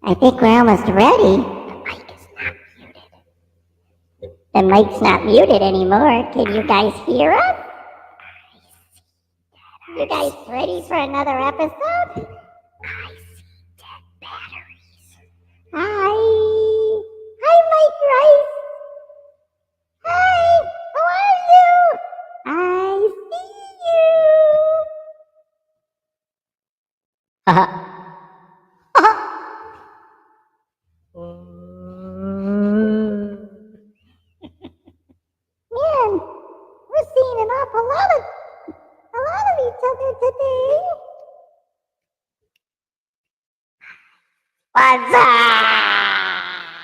I think we're almost ready. The mic's not muted anymore. Can you guys hear us? You guys ready for another episode? I see dead batteries. Hi. Hi, Mike Rice. Hi. How are you? I see you. Man, we're seeing an awful lot of each other today. What's up?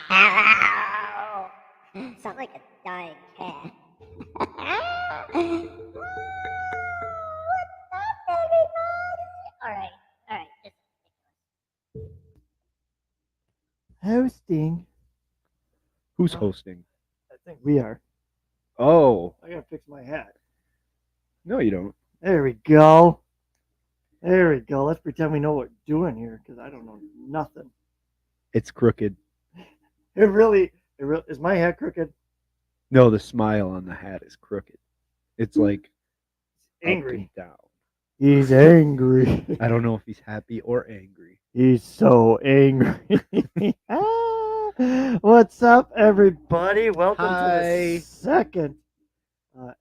Hello. Sound like a dying cat. What's up, everybody? All right. Hosting. Who's hosting? I think we are. Oh, I gotta fix my hat. no, you don't. There we go. There we go. Let's pretend we know what we're doing here, because I don't know nothing. It's crooked. It really is. My hat crooked? No, the smile on the hat is crooked. It's like up Angry. and down. He's angry. I don't know if he's happy or angry. He's so angry. What's up, everybody? Welcome to the Hi. second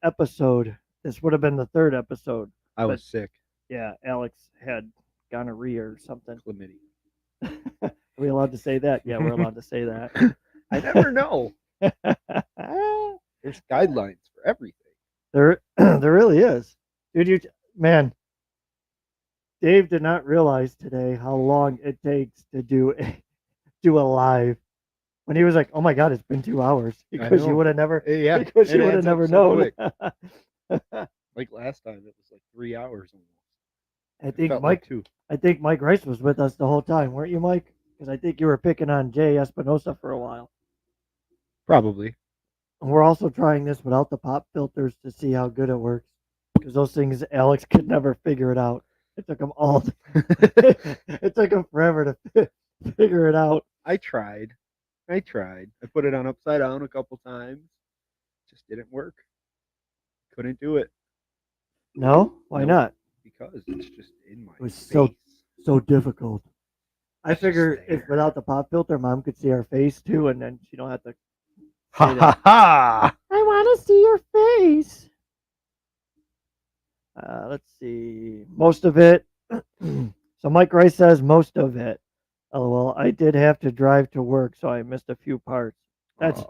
episode. This would have been the third episode. I was sick. Yeah, Alex had gonorrhea or something. Chlamydia. Are we allowed to say that? Yeah, we're allowed to say that. I never know. There's guidelines for everything. There really is, dude. Man, Dave did not realize today how long it takes to do a live. When he was like, "Oh my God, it's been 2 hours," because you know. would have never, Yeah, because you it would have adds up never so known. quick. Like last time, it was like 3 hours almost. I think Felt Mike. like 2. I think Mike Rice was with us the whole time, weren't you, Mike? Because I think you were picking on Jay Espinosa for a while. Probably. And we're also trying this without the pop filters to see how good it works. Because those things, Alex could never figure it out. It took him it took him forever to figure it out. I tried. I put it on upside down a couple times. Just didn't work. Couldn't do it. No? Why Nope. not? Because it's just in my It was face. so difficult. I It's just figure if there. without the pop filter, Mom could see our face too, and then she don't have to. Ha ha ha! I want to see your face. Let's see. Most of it. So Mike Rice says most of it. LOL. I did have to drive to work, so I missed a few parts. That's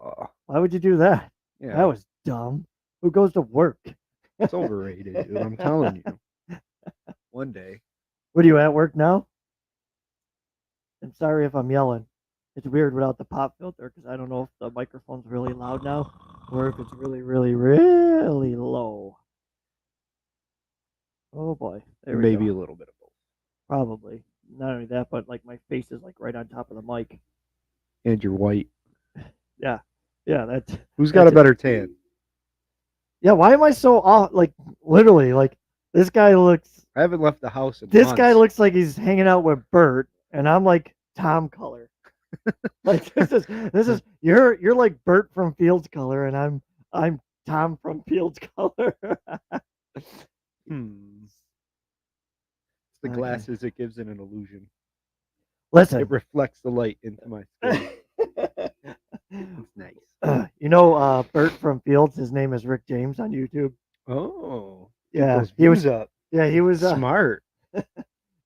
why would you do that? Yeah, That was dumb. Who goes to work? it's overrated, dude. I'm telling you. One day. What are you at work now? I'm sorry if I'm yelling. It's weird without the pop filter because I don't know if the microphone's really loud now or if it's really, really, really low. Oh boy. There we Maybe go. a little bit of both. Probably. Not only that, but like my face is like right on top of the mic. And you're white. Yeah, that's Who's got a better tan? yeah. Why am I so off? Like literally, like this guy looks. I haven't left the house in This months. guy looks like he's hanging out with Bert, and I'm like Tom Color. Like this is you're like Bert from Fields Color, and I'm Tom from Fields Color. It's the Okay. glasses. It gives it an illusion. Listen, It reflects the light into my skin. It's nice. Bert from Fields. His name is Rick James on YouTube. Oh, Yeah, those he was. views up. Yeah, he was. Smart.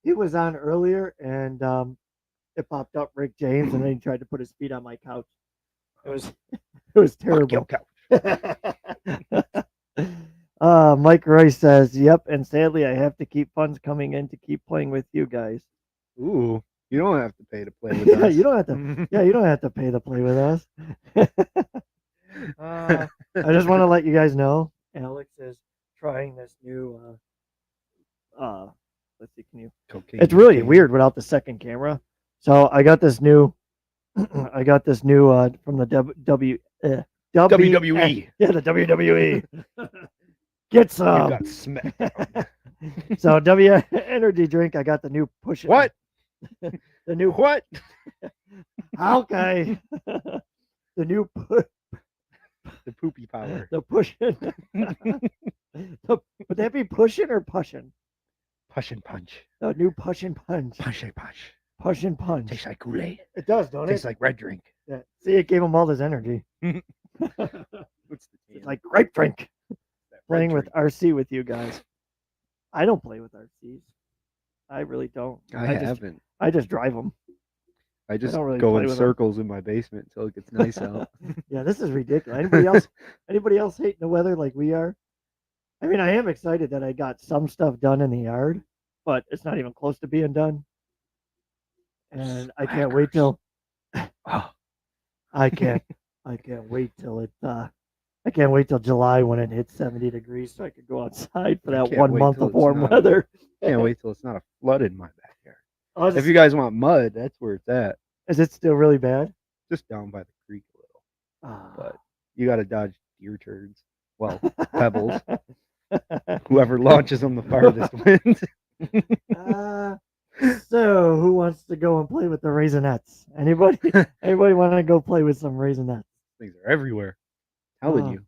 He was on earlier, and it popped up Rick James, and then he tried to put his feet on my couch. It was Fuck your terrible. couch. Mike Rice says, "Yep," and sadly, I have to keep funds coming in to keep playing with you guys. Ooh, you don't have to pay to play with Yeah, us. you don't have to. Yeah, you don't have to pay to play with us. I just want to let you guys know, Alex is trying this new. Let's see, can you? Cocaine. It's really weird without the second camera. So I got this new. I got this new from the WWE. Yeah, the WWE. Get You some. got smacked. So W energy drink. I got the new push. What? The new What? okay. The new The poopy power. the pushing. Would that be pushing or pushing? Push and punch. The new push and punch. Punch and punch. Push and punch. Tastes like Kool-Aid. It does, don't Tastes it? like red drink. Yeah. See, it gave him all this energy. What's the It's like grape drink. that Playing red with drink? RC with you guys. I don't play with RCs. I really don't. I haven't. I just drive them. I just don't really go play in with 'em. circles in my basement until it gets nice out. Yeah, this is ridiculous. Anybody else hating the weather like we are? I mean, I am excited that I got some stuff done in the yard, but it's not even close to being done. And I can't wait till Oh, I can't wait till I can't wait till July when it hits 70 degrees so I could go outside for I that can't 1 wait month till of it's warm not- weather. can't wait till it's not a flood in my backyard. I'll If just- you guys want mud, that's where it's at. Is it still really bad? Just down by the creek a little. Ah. But you got to dodge deer turds. Well, pebbles. Whoever launches them the farthest wins. Uh, so who wants to go and play with the Raisinets? Anybody want to go play with some Raisinets? Things are everywhere. Telling Oh. you.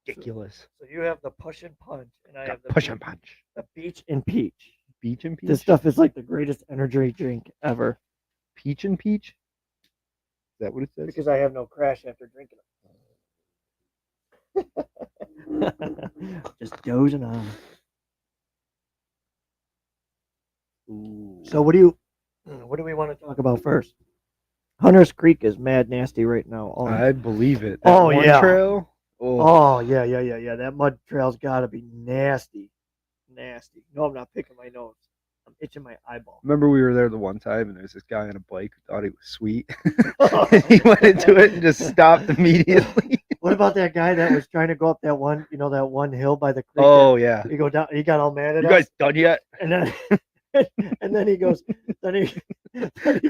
Ridiculous. So you have the push and punch, and I Got have the push and punch. the peach and peach. Peach and peach. This stuff is like the greatest energy drink ever Peach and peach. Is that what it says? because I have no crash after drinking them. Just dozing on. Ooh. So what do we want to talk about first? Hunters Creek is mad nasty right now. Oh, I believe it. Oh, one yeah. trail. Oh, oh yeah. That mud trail's got to be nasty. Nasty. No, I'm not picking my nose. I'm itching my eyeball. remember we were there the one time and there was this guy on a bike who thought he was sweet. He went into it and just stopped immediately. What about that guy that was trying to go up that one hill by the creek? Oh yeah. He go down. He got all mad at You us. guys done yet? And then and then he goes then he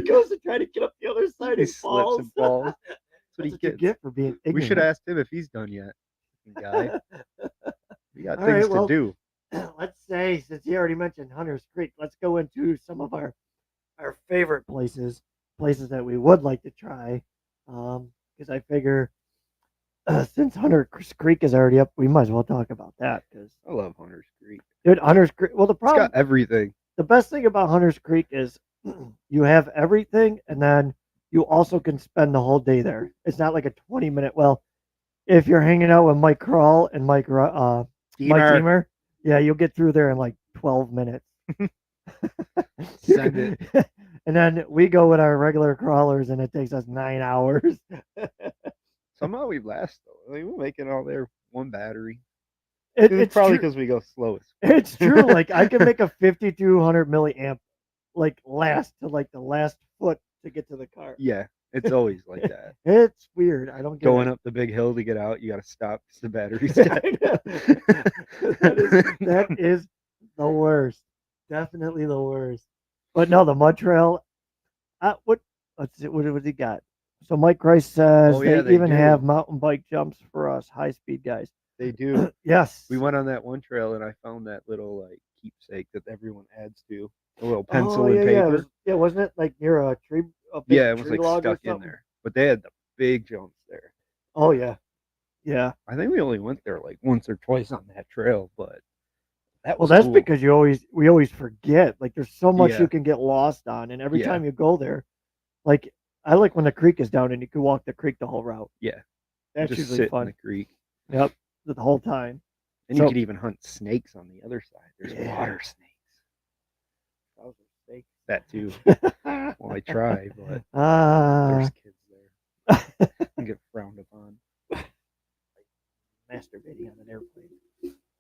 goes to try to get up the other side He and slips falls. and falls. That's what That's he what you gets. get for being ignorant. We should ask him if he's done yet. Guy. We got All things right, well, to do. Let's say, since he already mentioned Hunters Creek, let's go into some of our favorite places that we would like to try. Because I figure since Hunters Creek is already up, we might as well talk about that. Because I love Hunters Creek. dude, Hunters Creek. Well, the It's problem, got everything. the best thing about Hunters Creek is you have everything, and then you also can spend the whole day there. It's not like a 20-minute. Well, if you're hanging out with Mike Crawl and Mike Deemer, yeah, you'll get through there in like 12 minutes. Send it. And then we go with our regular crawlers, and it takes us 9 hours. Somehow we last though. I mean, we're making all there one battery. It's It's probably true. because we go slowest. It's true. Like I can make a 5200 milliamp like last to like the last foot to get to the car. Yeah, it's always like that. It's weird. I don't get Going it. up the big hill to get out, you got to stop because the battery's dead. that is the worst. Definitely the worst. But no, the mud trail. Let's see. What he got? So Mike Rice says Oh, yeah, they they even do. have mountain bike jumps for us high speed guys. They do. Yes. We went on that one trail and I found that little like keepsake that everyone adds to a little pencil Oh, and yeah, paper. Yeah, wasn't it like near a tree? A big Yeah, it was tree like log or stuck in something? there. But they had the big jumps there. Oh yeah, yeah. I think we only went there like once or twice on that trail, but that Well, was that's cool. because we always forget. Like, there's so much Yeah. you can get lost on, and every Yeah. time you go there, like I like when the creek is down and you can walk the creek the whole route. Yeah. That's just usually sit in fun. the creek. Yep, the whole time. And So- you could even hunt snakes on the other side. There's Yeah. water snakes. Those are snakes. That too. Well, I try, but Ah, there's kids there. You get frowned upon. masturbating on an airplane.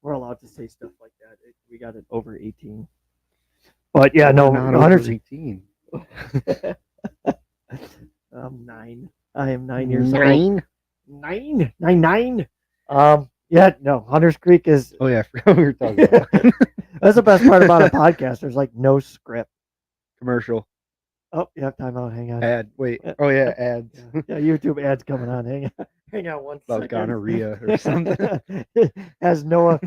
We're allowed to say stuff like that. We got it over 18. But yeah, no, Not Hunters. over 18. I'm 9. I am 9 years old. 9. Yeah, no. Hunters Creek is. Oh yeah, I forgot what we were talking about. That's the best part about a podcast. There's like no script. Commercial. Oh, yeah, time out. Hang on. Ad. Wait. Oh yeah, ads. Yeah, YouTube ads coming on. Hang on one About second. gonorrhea or something. has no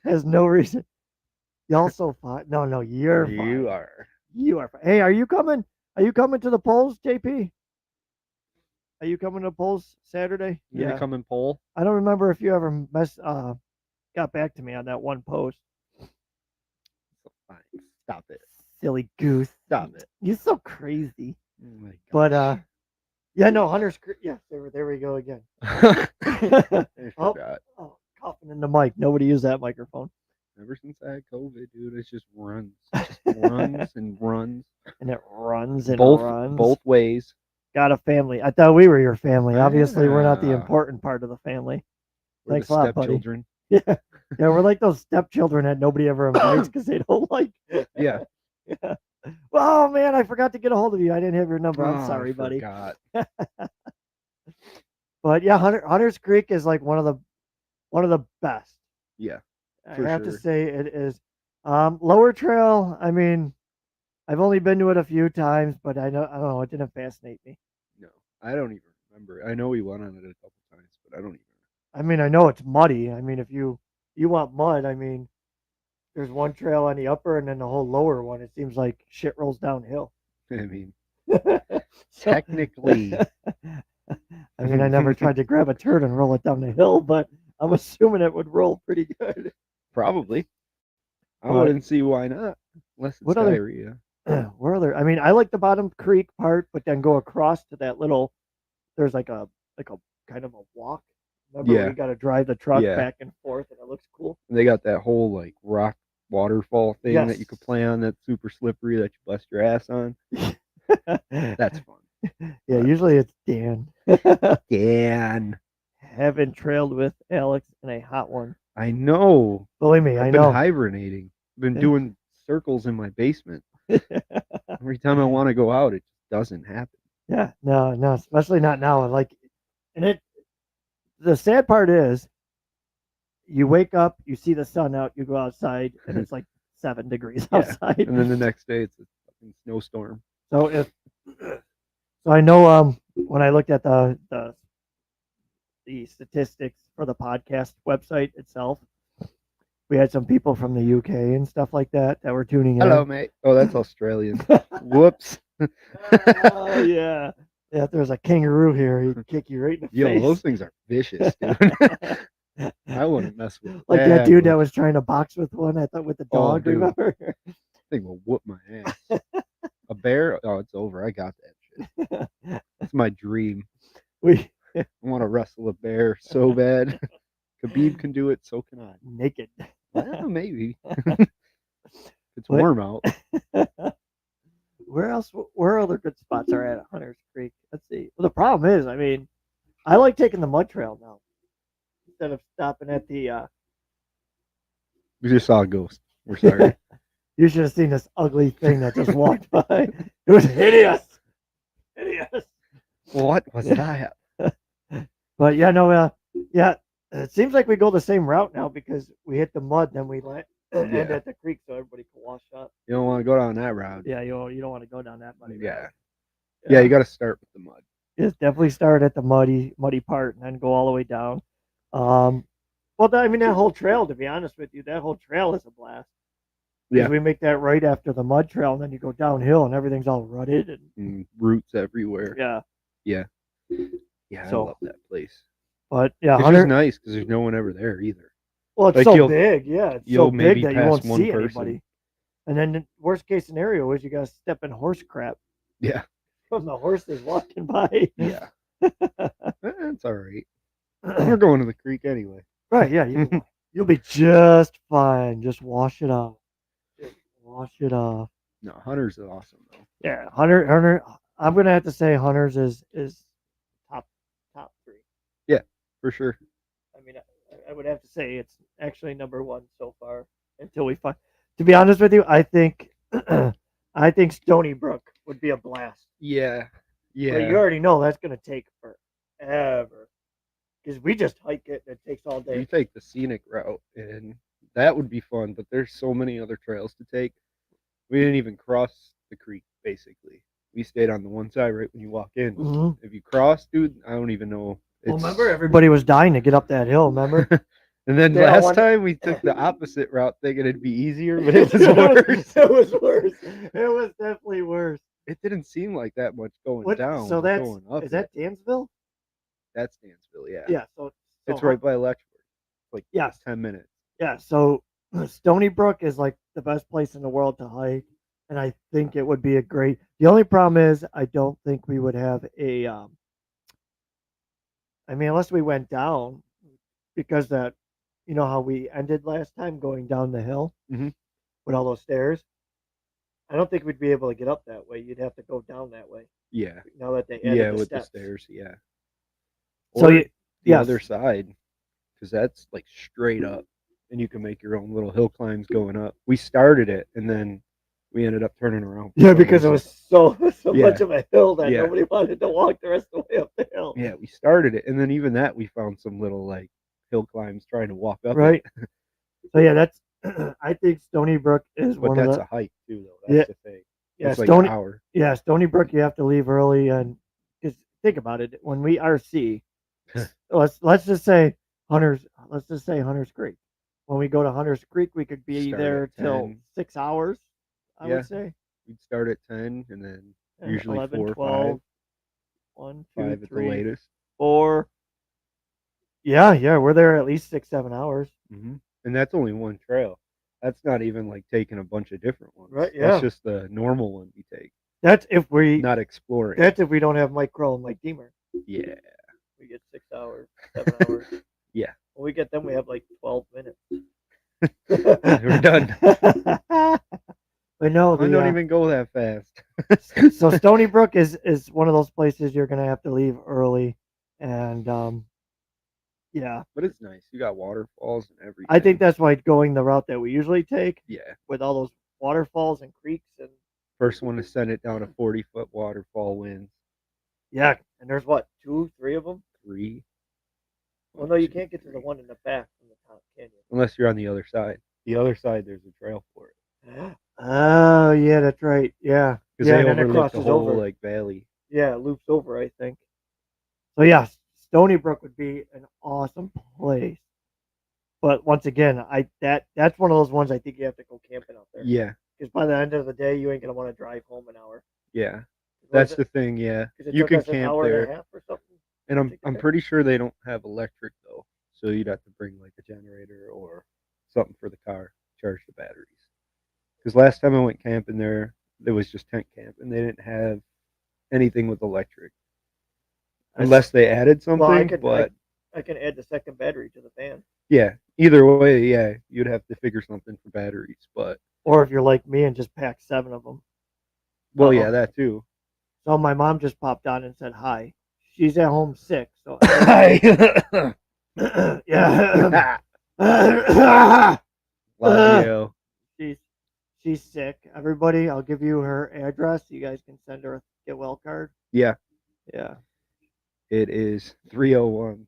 has no reason. Y'all so fine. No, you're fine. You are. You are. Hey, are you coming? Are you coming to the polls, JP? Are you coming to the polls Saturday? You gonna come and poll? I don't remember if you ever got back to me on that one post. Fine. Stop it. Silly goose. Stop it. You're so crazy. Oh my But gosh. yeah, no, Hunter's. Yeah, there we go again. I Oh. forgot. Oh, coughing in the mic. Nobody used that microphone. Ever since I had COVID, dude, it just runs. It just runs and runs. And it runs and Both runs. both ways. Got a family. I thought we were your family. Obviously, we're not the Yeah. important part of the family. We're Thanks the a lot, buddy. stepchildren. Yeah, yeah, we're like those stepchildren that nobody ever invites because they don't like. Yeah. Yeah. Oh man, I forgot to get a hold of you. I didn't have your number. Oh, I'm I sorry, buddy. forgot. But yeah, Hunter's Creek is like one of the best. Yeah. I For have to sure. say it is. Lower Trail. I mean, I've only been to it a few times, but I don't know. It didn't fascinate me. No, I don't even remember. I know we went on it a couple times, but I don't even. I mean, I know it's muddy. I mean, if you want mud, I mean, there's one trail on the upper and then the whole lower one. It seems like shit rolls downhill. I mean, So- technically, I mean, I never tried to grab a turd and roll it down the hill, but I'm assuming it would roll pretty good. probably. I But- wouldn't see why not, unless it's What other- diarrhea. Where are there? I mean, I like the Bottom Creek part, but then go across to that little. There's like a kind of a walk. Remember, Yeah. you got to drive the truck Yeah. back and forth, and it looks cool. They got that whole like rock waterfall thing that you Yes. could play on that's super slippery that you bust your ass on. That's fun. Yeah, usually it's Dan. Dan. Haven't trailed with Alex in a hot one. I know. Believe me, I've I been know. hibernating. Been Yeah. doing circles in my basement. Every time I want to go out, it just doesn't happen. Yeah, no, especially not now. Like, and the sad part is, you wake up, you see the sun out, you go outside, and it's like 7 degrees Yeah, outside. And then the next day, it's a fucking snowstorm. So I know when I looked at the statistics for the podcast website itself, we had some people from the UK and stuff like that were tuning in. Hello, mate. Oh, that's Australian. Whoops. Oh yeah. Yeah, if there's a kangaroo here, he'd kick you right in the Yo, face. those things are vicious, dude. I wouldn't mess with Like that dude that one. was trying to box with one, I thought with the Oh, dog, dude. remember? Thing will whoop my ass. A bear? Oh, it's over. I got that shit. It's my dream. We I want to wrestle a bear so bad. Khabib can do it, so can I. naked. Well, maybe. It's What? warm out. Where other good spots are at Hunter's Creek? Let's see. Well, the problem is, I mean, I like taking the mud trail now instead of stopping at the. We just saw a ghost. We're sorry. You should have seen this ugly thing that just walked by. It was hideous. Hideous. What was that? But yeah, no, yeah. It seems like we go the same route now because we hit the mud, then we end Yeah. at the creek so everybody can wash up. You don't want to go down that route. Yeah, you don't want to go down that muddy. Yeah. route. Yeah, you got to start with the mud. Just definitely start at the muddy part and then go all the way down. Well, I mean that whole trail. To be honest with you, that whole trail is a blast. 'Cause Yeah. we make that right after the mud trail, and then you go downhill, and everything's all rutted. And And roots everywhere. yeah, Yeah, So- I love that place. but yeah, It's Hunter. just nice because there's no one ever there either. Well, it's like, so you'll- big. Yeah, it's so you'll big maybe that you pass won't one see person. anybody. And then the worst case scenario is you got to step in horse crap Yeah. from the horses walking by. Yeah. That's all right. We're going to the creek anyway. Right, yeah. You'll be just fine. Just wash it off. Just wash it off. No, Hunter's awesome though. Yeah, Hunter. I'm gonna have to say Hunter's is top 3. For sure. I mean, I would have to say it's actually number 1 so far until we find. To be honest with you, I think I think Stony Brook would be a blast. Yeah. But you Yeah. already know that's gonna take forever because we just hike it and it takes all You day. take the scenic route and that would be fun, but there's so many other trails to take. We didn't even cross the creek basically. We stayed on the one side right when you walk in. Mhm. If you cross, dude, I don't even know. Well, remember everybody was dying to get up that hill. Remember? And then They all last wanted- time we took the opposite route thinking it'd be easier, but it was It worse. It was worse. It was definitely worse. It didn't seem like that much going What? down. So but that's going up. is that Dansville? That's Dansville, yeah. Yeah. So It's right by Electric. Like Yeah. it's 10 minutes. Yeah. So Stony Brook is like the best place in the world to hike, and I think it would be a great. The only problem is I don't think we would have a. I mean, unless we went down, because that, you know how we ended last time going down the hill Mhm. with all those stairs. I don't think we'd be able to get up that way. You'd have to go down that way. Yeah. Now that they added Yeah, the with steps. the stairs, yeah. So Or you, the yes. other side, because that's like straight up, and you can make your own little hill climbs going up. We started it, and then we ended up turning around. for Yeah, some because it reason. was so Yeah. much of a hill that Yeah. nobody wanted to walk the rest of the way up the hill. Yeah, we started it, and then even that we found some little like hill climbs trying to walk up. Right. It. So yeah, that's. I think Stony Brook is But one of that's the. a hike too, though. Yeah. That's the thing. Yeah, It's like Stony. an hour. Yeah, Stony Brook. You have to leave early, and because think about it, when we RC, let's just say Hunters. Let's just say Hunters Creek. When we go to Hunters Creek, we could be Start there at till 10. 6 hours. I Yeah. would say. We'd start at 10, and then And usually 11, 4 or 12, 5. 1, 5 2, at the 3, latest. 4. Yeah, we're there at least 6-7 hours. And that's only one trail. That's not even like taking a bunch of different ones. Right, yeah. That's just the normal one we take, That's if we. not exploring. That's if we don't have Mike Kroll and Mike Deemer. Yeah. We get 6 hours, 7 hours. Yeah. When we get them, we have like 12 minutes. We're done. But no, I don't even go that fast. so Stony Brook is one of those places you're gonna have to leave early, and yeah, But it's nice. You got waterfalls and everything. I think that's why going the route that we usually take Yeah. with all those waterfalls and creeks and First one to send it down a 40-foot waterfall wins. yeah, and there's what 2, 3 of them. 3. Well, no, you can't get to the one in the back from the top, can Unless you're on the other side. The other side, there's a trail for it. you? Oh yeah, that's right. Yeah, Because yeah, they and then it overlook the crosses whole over. like valley. Yeah, it loops over, I think. So yeah, Stony Brook would be an awesome place. But once again, that's one of those ones I think you have to go camping out there. Yeah. Because by the end of the day, you ain't gonna want to drive home an hour. Yeah. What That's is the it? thing, yeah. 'Cause it You took can us an camp hour and there. a half or something. And Take I'm it pretty sure they don't have electric though. So you'd have to bring like a generator or something for the car, charge the batteries. Because last time I went camping there was just tent camp and they didn't have anything with electric. Unless they added something. Well, but I can add the second battery to the van. yeah, either way, yeah, you'd have to figure something for batteries. But Or if you're like me and just pack 7 of them. well, Uh-oh. yeah, that too. So my mom just popped on and said hi. She's at home sick, so yeah. Lavio. She's sick. Everybody, I'll give you her address. You guys can send her a get well card. Yeah, Yeah. it is 301.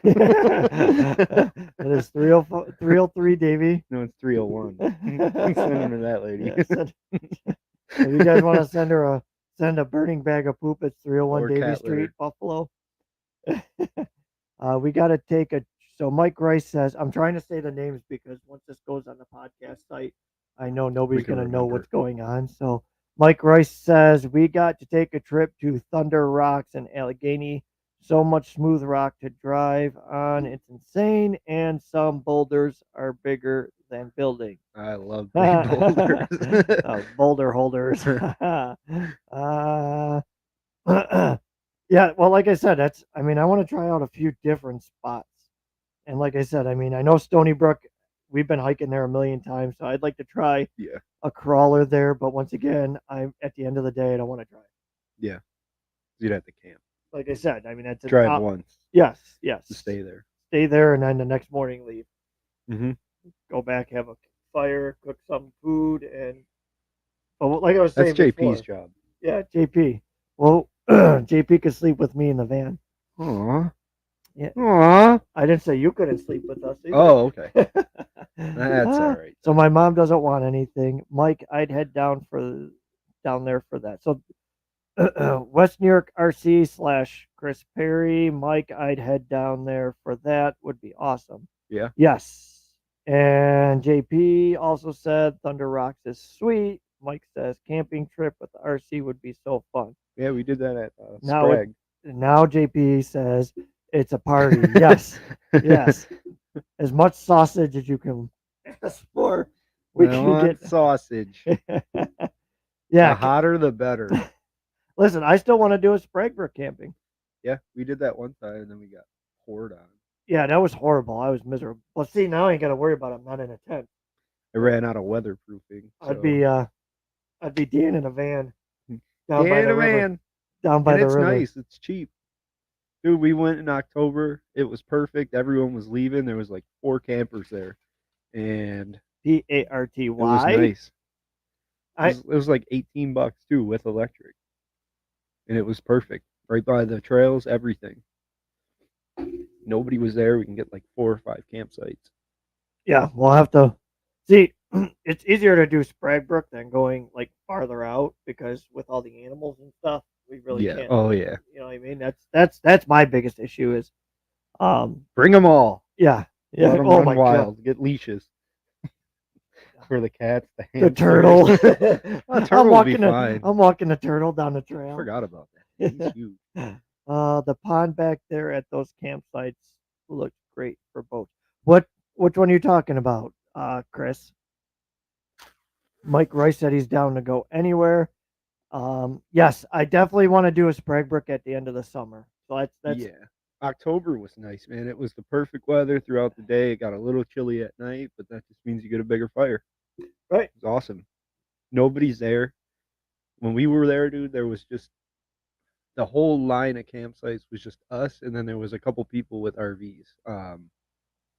It is 304 303, Davey. No, it's 301. Send them to that lady. Yeah, if you guys want to send a burning bag of poop, it's 301 Or Davy cat Street, litter. Buffalo. We got to take a. So Mike Rice says, I'm trying to say the names because once this goes on the podcast site, I know nobody's can going to know remember. what's going on. So Mike Rice says, we got to take a trip to Thunder Rocks in Allegheny. So much smooth rock to drive on. It's insane. And some boulders are bigger than buildings. I love big boulders. Boulder holders. Yeah, well, like I said, I want to try out a few different spots. And like I said, I know Stony Brook, we've been hiking there a million times, so I'd like to try Yeah. a crawler there. But once again, at the end of the day, I don't want to drive. Yeah. You'd have to camp. Like I said, that's an Drive once Yes. to stay there. Stay there, and then the next morning leave. Mm-hmm. Go back, have a fire, cook some food, and. But like I was saying That's before, JP's job. Yeah, JP. Well, JP could sleep with me in the van. Aw. Yeah. Aw. I didn't say you couldn't sleep with us either. Oh, okay. That's all right. So my mom doesn't want anything. Mike, I'd head down there for that. So West New York RC / Chris Perry. Mike, I'd head down there for that. Would be awesome. Yeah. Yes. And JP also said Thunder Rocks is sweet. Mike says camping trip with the RC would be so fun. Yeah, we did that at Now Sprague. now JP says it's a party. Yes. Yes. As much sausage as you can ask for. We I can want get sausage. The Yeah. hotter, the better. Listen, I still want to do a Spraguebrook camping. Yeah, we did that one time, and then we got poured on. Yeah, that was horrible. I was miserable. Well, see, now I ain't got to worry about it. I'm not in a tent. I ran out of weatherproofing. I'd So. be Dan in a van down by Dan the a river. man. Down by And the it's river. nice. It's cheap. Dude, we went in October. It was perfect. Everyone was leaving. There was like 4 campers there. And PARTY. it was nice. I It was like $18 too with electric. And it was perfect. Right by the trails, everything. Nobody was there. We can get like 4 or 5 campsites. yeah, we'll have to see. It's easier to do Spraguebrook than going like farther out because with all the animals and stuff, we really Yeah. can't. Oh yeah. You know what I mean? That's my biggest issue is, Bring them all. yeah, yeah. Let them Oh run my wild. god, Get leashes for the cats, the the hamsters. turtle. The turtle will be fine. I'm walking the turtle down the I trail. forgot about that. He's huge. The pond back there at those campsites looks great for boats. Which one are you talking about, Chris? Mike Rice said he's down to go anywhere. Yes, I definitely want to do a Spraguebrook at the end of the summer. So that's Yeah. October was nice, man. It was the perfect weather throughout the day. It got a little chilly at night, but that just means you get a bigger fire. right. It was awesome. Nobody's there. When we were there, dude, there was just the whole line of campsites was just us, and then there was a couple people with RVs,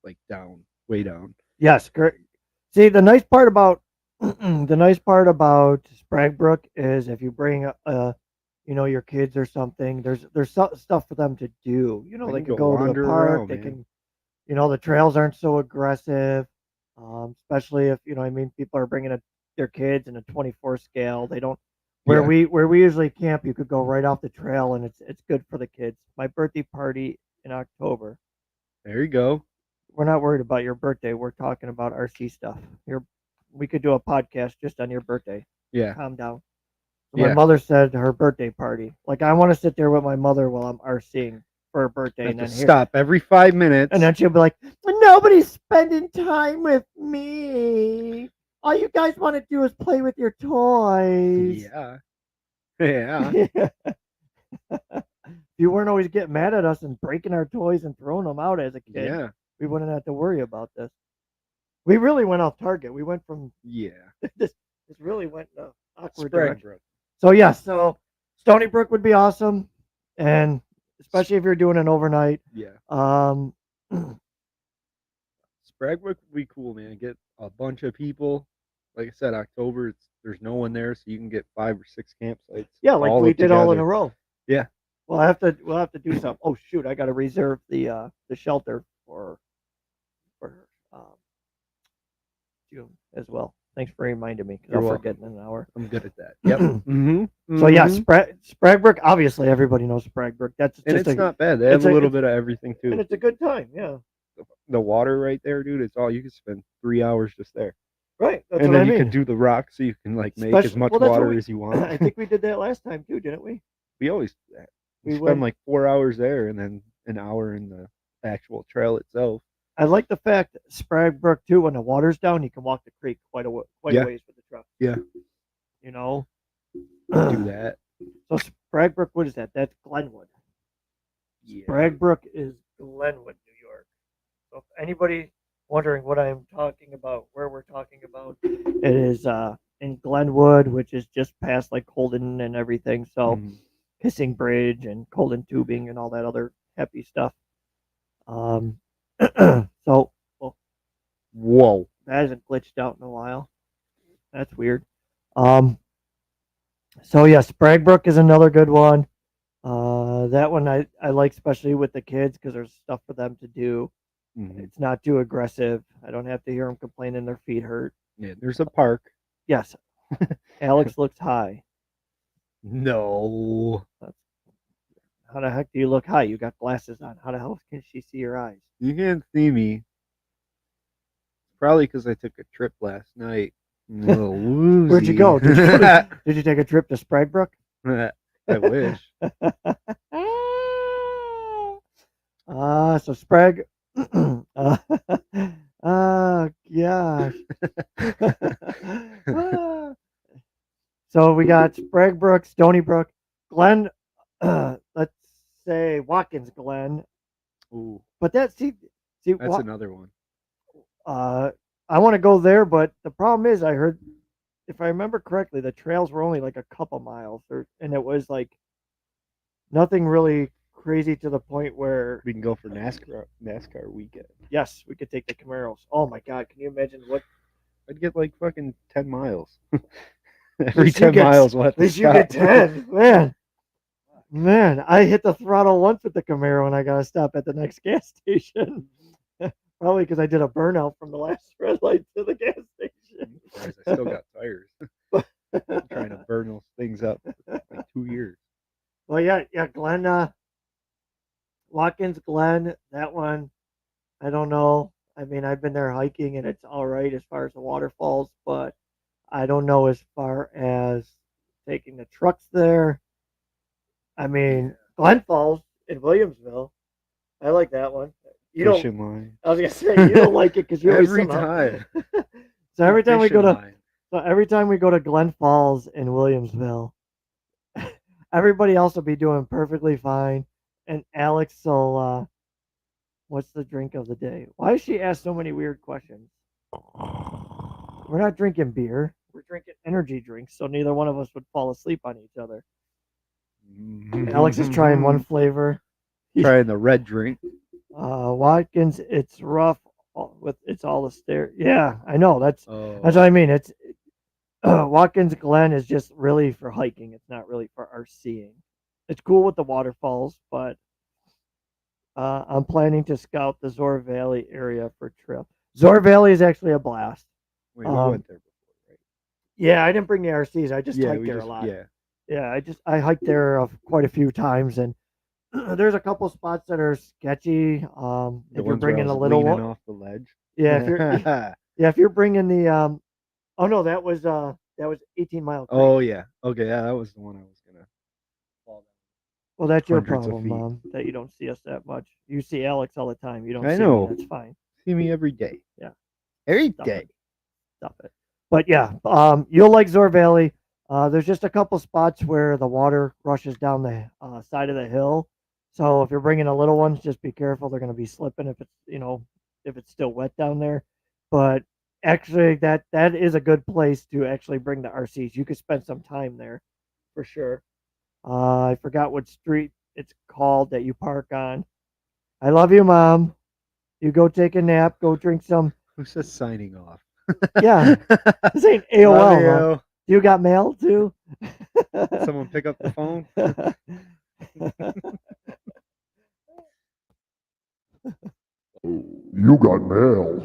like down, way down. Yes, great. See, the nice part about Spraguebrook is if you bring your kids or something, there's stuff for them to do. You know, They they can can go go to the wander park. around, They man. can, the trails aren't so aggressive. Especially if what I mean, people are bringing their kids in a 24 scale. They don't. Yeah. Where we usually camp, you could go right off the trail, and it's good for the kids. My birthday party in October. There you go. We're not worried about your birthday. We're talking about RC stuff. We could do a podcast just on your birthday. Yeah. Calm down. So Yeah. my mother said her birthday party. Like I want to sit there with my mother while I'm RCing for her birthday, Have and to then stop every 5 minutes. and then she'll be like, "Nobody's spending time with me. All you guys want to do is play with your toys." Yeah. Yeah. You weren't always getting mad at us and breaking our toys and throwing them out as a kid. Yeah. We wouldn't have to worry about this. We really went off target. We went from Yeah. this really went in an awkward direction. Spraguebrook. So yes, so Stony Brook would be awesome, and especially if you're doing an overnight. Yeah. Spraguebrook would be cool, man. Get a bunch of people. Like I said, October, there's no one there, so you can get 5 or 6 campsites. Yeah, like all we up did all in a together. row. Yeah. We'll have to do something. Oh shoot, I got to reserve the shelter for June as well. Thanks for reminding me because You're I'll welcome. forget in an hour. I'm good at that. Yep. Mm-hmm. So yeah, Spraguebrook. Obviously, everybody knows Spraguebrook. That's And just it's not bad. They have a little bit of everything and too. it's a good time. Yeah, The water right there, dude. It's all you can spend 3 hours just there, right. That's and what then I you mean. can do the rocks, so you can like make as Especially- much well, that's what water we- as you want. I think we did that last time too, didn't we? We always do that. We We spend went- like 4 hours there, and then an hour in the actual trail itself. I like the fact that Spraguebrook too. When the water's down, you can walk the creek quite a Yeah. ways with the truck. Yeah. You know. Do that. So Spraguebrook, what is that? That's Glenwood. Yeah. Spraguebrook is Glenwood, New York. So if anybody wondering what I'm talking about, where we're talking about, it is in Glenwood, which is just past like Colden and everything. So Mhm. Kissing Bridge and Colden Tubing and all that other happy stuff. So Whoa. that hasn't glitched out in a while. That's weird. So yeah, Spraguebrook is another good one. That one I like especially with the kids because there's stuff for them to do. Mhm. It's not too aggressive. I don't have to hear them complaining their feet hurt. Yeah. There's a park. Yes, Alex looks high. No. How the heck do you look high? You got glasses on. How the hell can she see your eyes? You can't see me. Probably because I took a trip last night. I'm a little woozy. Where'd you go? Did you take a trip to Spragbrook? I wish. So Sprague. Oh gosh. So we got Spragbrook, Stony Brook, Glen. Let's say Watkins Glen. Ooh, But see, that's another one. I want to go there, but the problem is, I heard, if I remember correctly, the trails were only like a couple miles, and it was like nothing really crazy to the point where We can go for NASCAR weekend. yes, we could take the Camaros. Oh my God, can you imagine what? I'd get like fucking 10 miles. At Every least you 10 get- miles, we'll have At to least you get stop. 10, man. Man, I hit the throttle once with the Camaro, and I gotta stop at the next gas station. Probably because I did a burnout from the last red light to the gas station. I'm surprised I still got tires. I'm trying to burn those things up for like 2 years. Well, yeah, Glen, Watkins Glen, that one, I don't know. I mean, I've been there hiking, and it's all right as far as the waterfalls, but I don't know as far as taking the trucks there. I mean, Glen Falls in Williamsville, I like that one. You don't. Fishing line. I was gonna say you don't like it because you always Every somehow. time. So every time we go Fishing to line. so every time we go to Glen Falls in Williamsville, everybody else will be doing perfectly fine, and Alex will. What's the drink of the day? Why does she ask so many weird questions? We're not drinking beer. We're drinking energy drinks, so neither one of us would fall asleep on each other. Alex is trying one flavor. Trying the red drink. Watkins, it's rough with it's all the stair. Yeah, I know. That's Oh, what I mean. It's Watkins Glen is just really for hiking. It's not really for RCing. It's cool with the waterfalls, but I'm planning to scout the Zor Valley area for trail. Zor Valley is actually a blast. wait, we went there before, right? Yeah, I didn't bring the RCs. I just Yeah, hiked we there just a lot. yeah. Yeah, I hiked there quite a few times, and there's a couple spots that are sketchy. The If you're ones where I bringing was a little leaning one, off the ledge. yeah, if you're bringing the oh no, that was 18 Mile Creek. Oh yeah. Okay, yeah, that was the one I was gonna fall Well, that's your hundreds of problem, feet. Mom, that you don't see us that much. You see Alex all the time. You don't I see know. me. That's fine. down. See me every day. Yeah. Every Stop day. it. Stop it. But yeah, you'll like Zor Valley. There's just a couple spots where the water rushes down the side of the hill. So if you're bringing the little ones, just be careful. They're going to be slipping if it's if it's still wet down there. But actually, that is a good place to actually bring the RCs. You could spend some time there, for sure. I forgot what street it's called that you park on. I love you, Mom. You go take a nap. Go drink some. Who says signing off? Yeah, this ain't Love AOL, Mom. you. You got mail too? Someone pick up the phone. You got mail.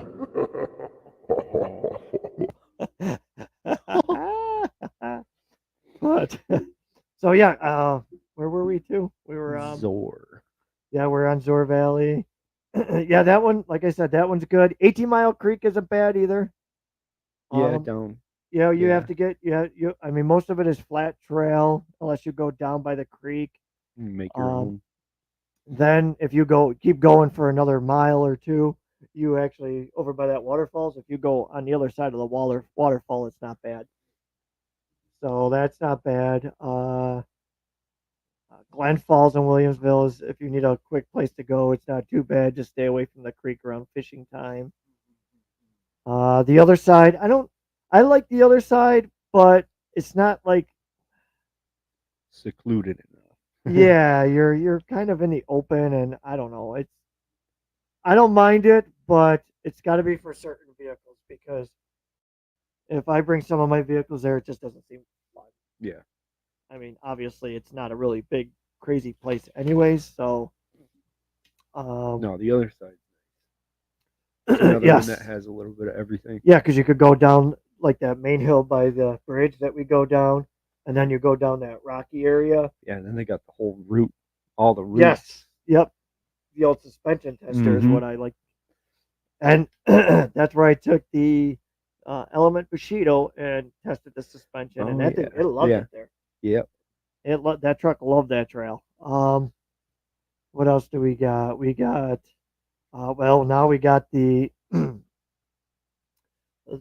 But so yeah, where were we to? We were Zor. yeah, we're on Zor Valley. Yeah, that one, like I said, that one's good. 18 Mile Creek isn't bad either. Yeah, Um, down. you know, you have Yeah. to get I mean, most of it is flat trail unless you go down by the creek. Make your Um, own. Then if you keep going for another mile or two, you actually over by that waterfalls. If you go on the other side of the waterfall, it's not bad. So that's not bad. Glen Falls in Williamsville is if you need a quick place to go, it's not too bad. Just stay away from the creek around fishing time. The other side, I like the other side, but it's not like Secluded enough. yeah, you're kind of in the open, and I don't know. I don't mind it, but it's got to be for certain vehicles because if I bring some of my vehicles there, it just doesn't seem fun. Yeah. I mean, obviously, it's not a really big, crazy place, anyways. So, No, the other side. It's another yes, one that has a little bit of everything. yeah, because you could go down like that main hill by the bridge that we go down, and then you go down that rocky area. Yeah, and then they got the whole route, all the routes. Yes, yep. The old suspension tester is Mhm. what I like. And that's where I took the Element Bushido and tested the suspension, and Oh that thing yeah. it loved Yeah. it there. Yep. That truck loved that trail. What else do we got? We got well, now we got the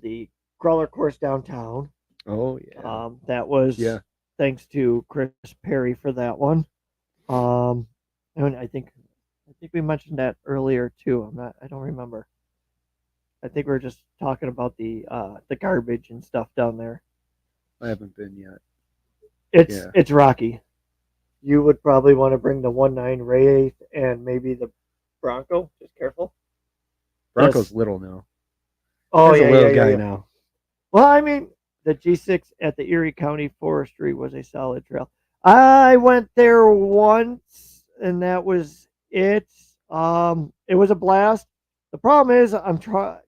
the crawler course downtown. Oh yeah. That was Yeah. thanks to Chris Perry for that one. Um, and I think we mentioned that earlier too. I don't remember. I think we are just talking about the garbage and stuff down there. I haven't been yet. It's Yeah. it's rocky. You would probably want to bring the 1.9 Wraith and maybe the Bronco. Just careful. Bronco's This. little now. Oh There's a yeah, yeah, little yeah, guy yeah. now. Well, I mean, the G6 at the Erie County Forestry was a solid trail. I went there once, and that was it. It was a blast. The problem is, I'm trying.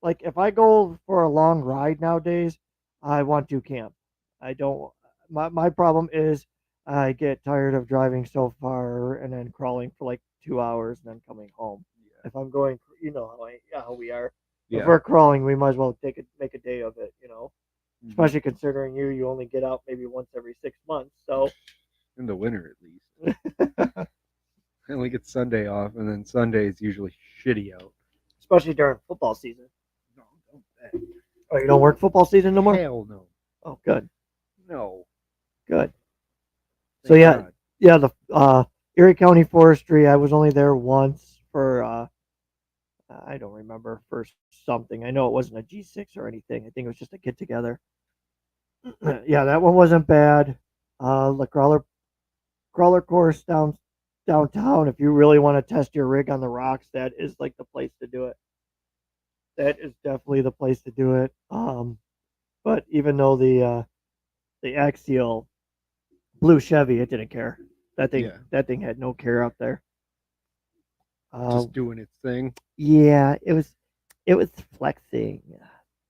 Like, if I go for a long ride nowadays, I want to camp. I don't. My problem is, I get tired of driving so far and then crawling for like 2 hours and then coming home. If I'm going, how we are. If Yeah. we're crawling, we might as well make a day of it. Mhm. Especially considering you only get out maybe once every 6 months. So In the winter, at least. I only get Sunday off, and then Sunday is usually shitty out. especially during football season. No, don't bet. Oh, you don't work football season no more? Hell no. Oh, good, No. good. So Thank yeah, God. yeah, the Erie County Forestry. I was only there once for I don't remember for something. I know it wasn't a G6 or anything. I think it was just a get together. Yeah, that one wasn't bad. The crawler course downtown. If you really want to test your rig on the rocks, that is like the place to do it. That is definitely the place to do it. But even though the Axial blue Chevy, it didn't care. Yeah. That thing had no care up there. Just doing its thing. Yeah, it was flexing.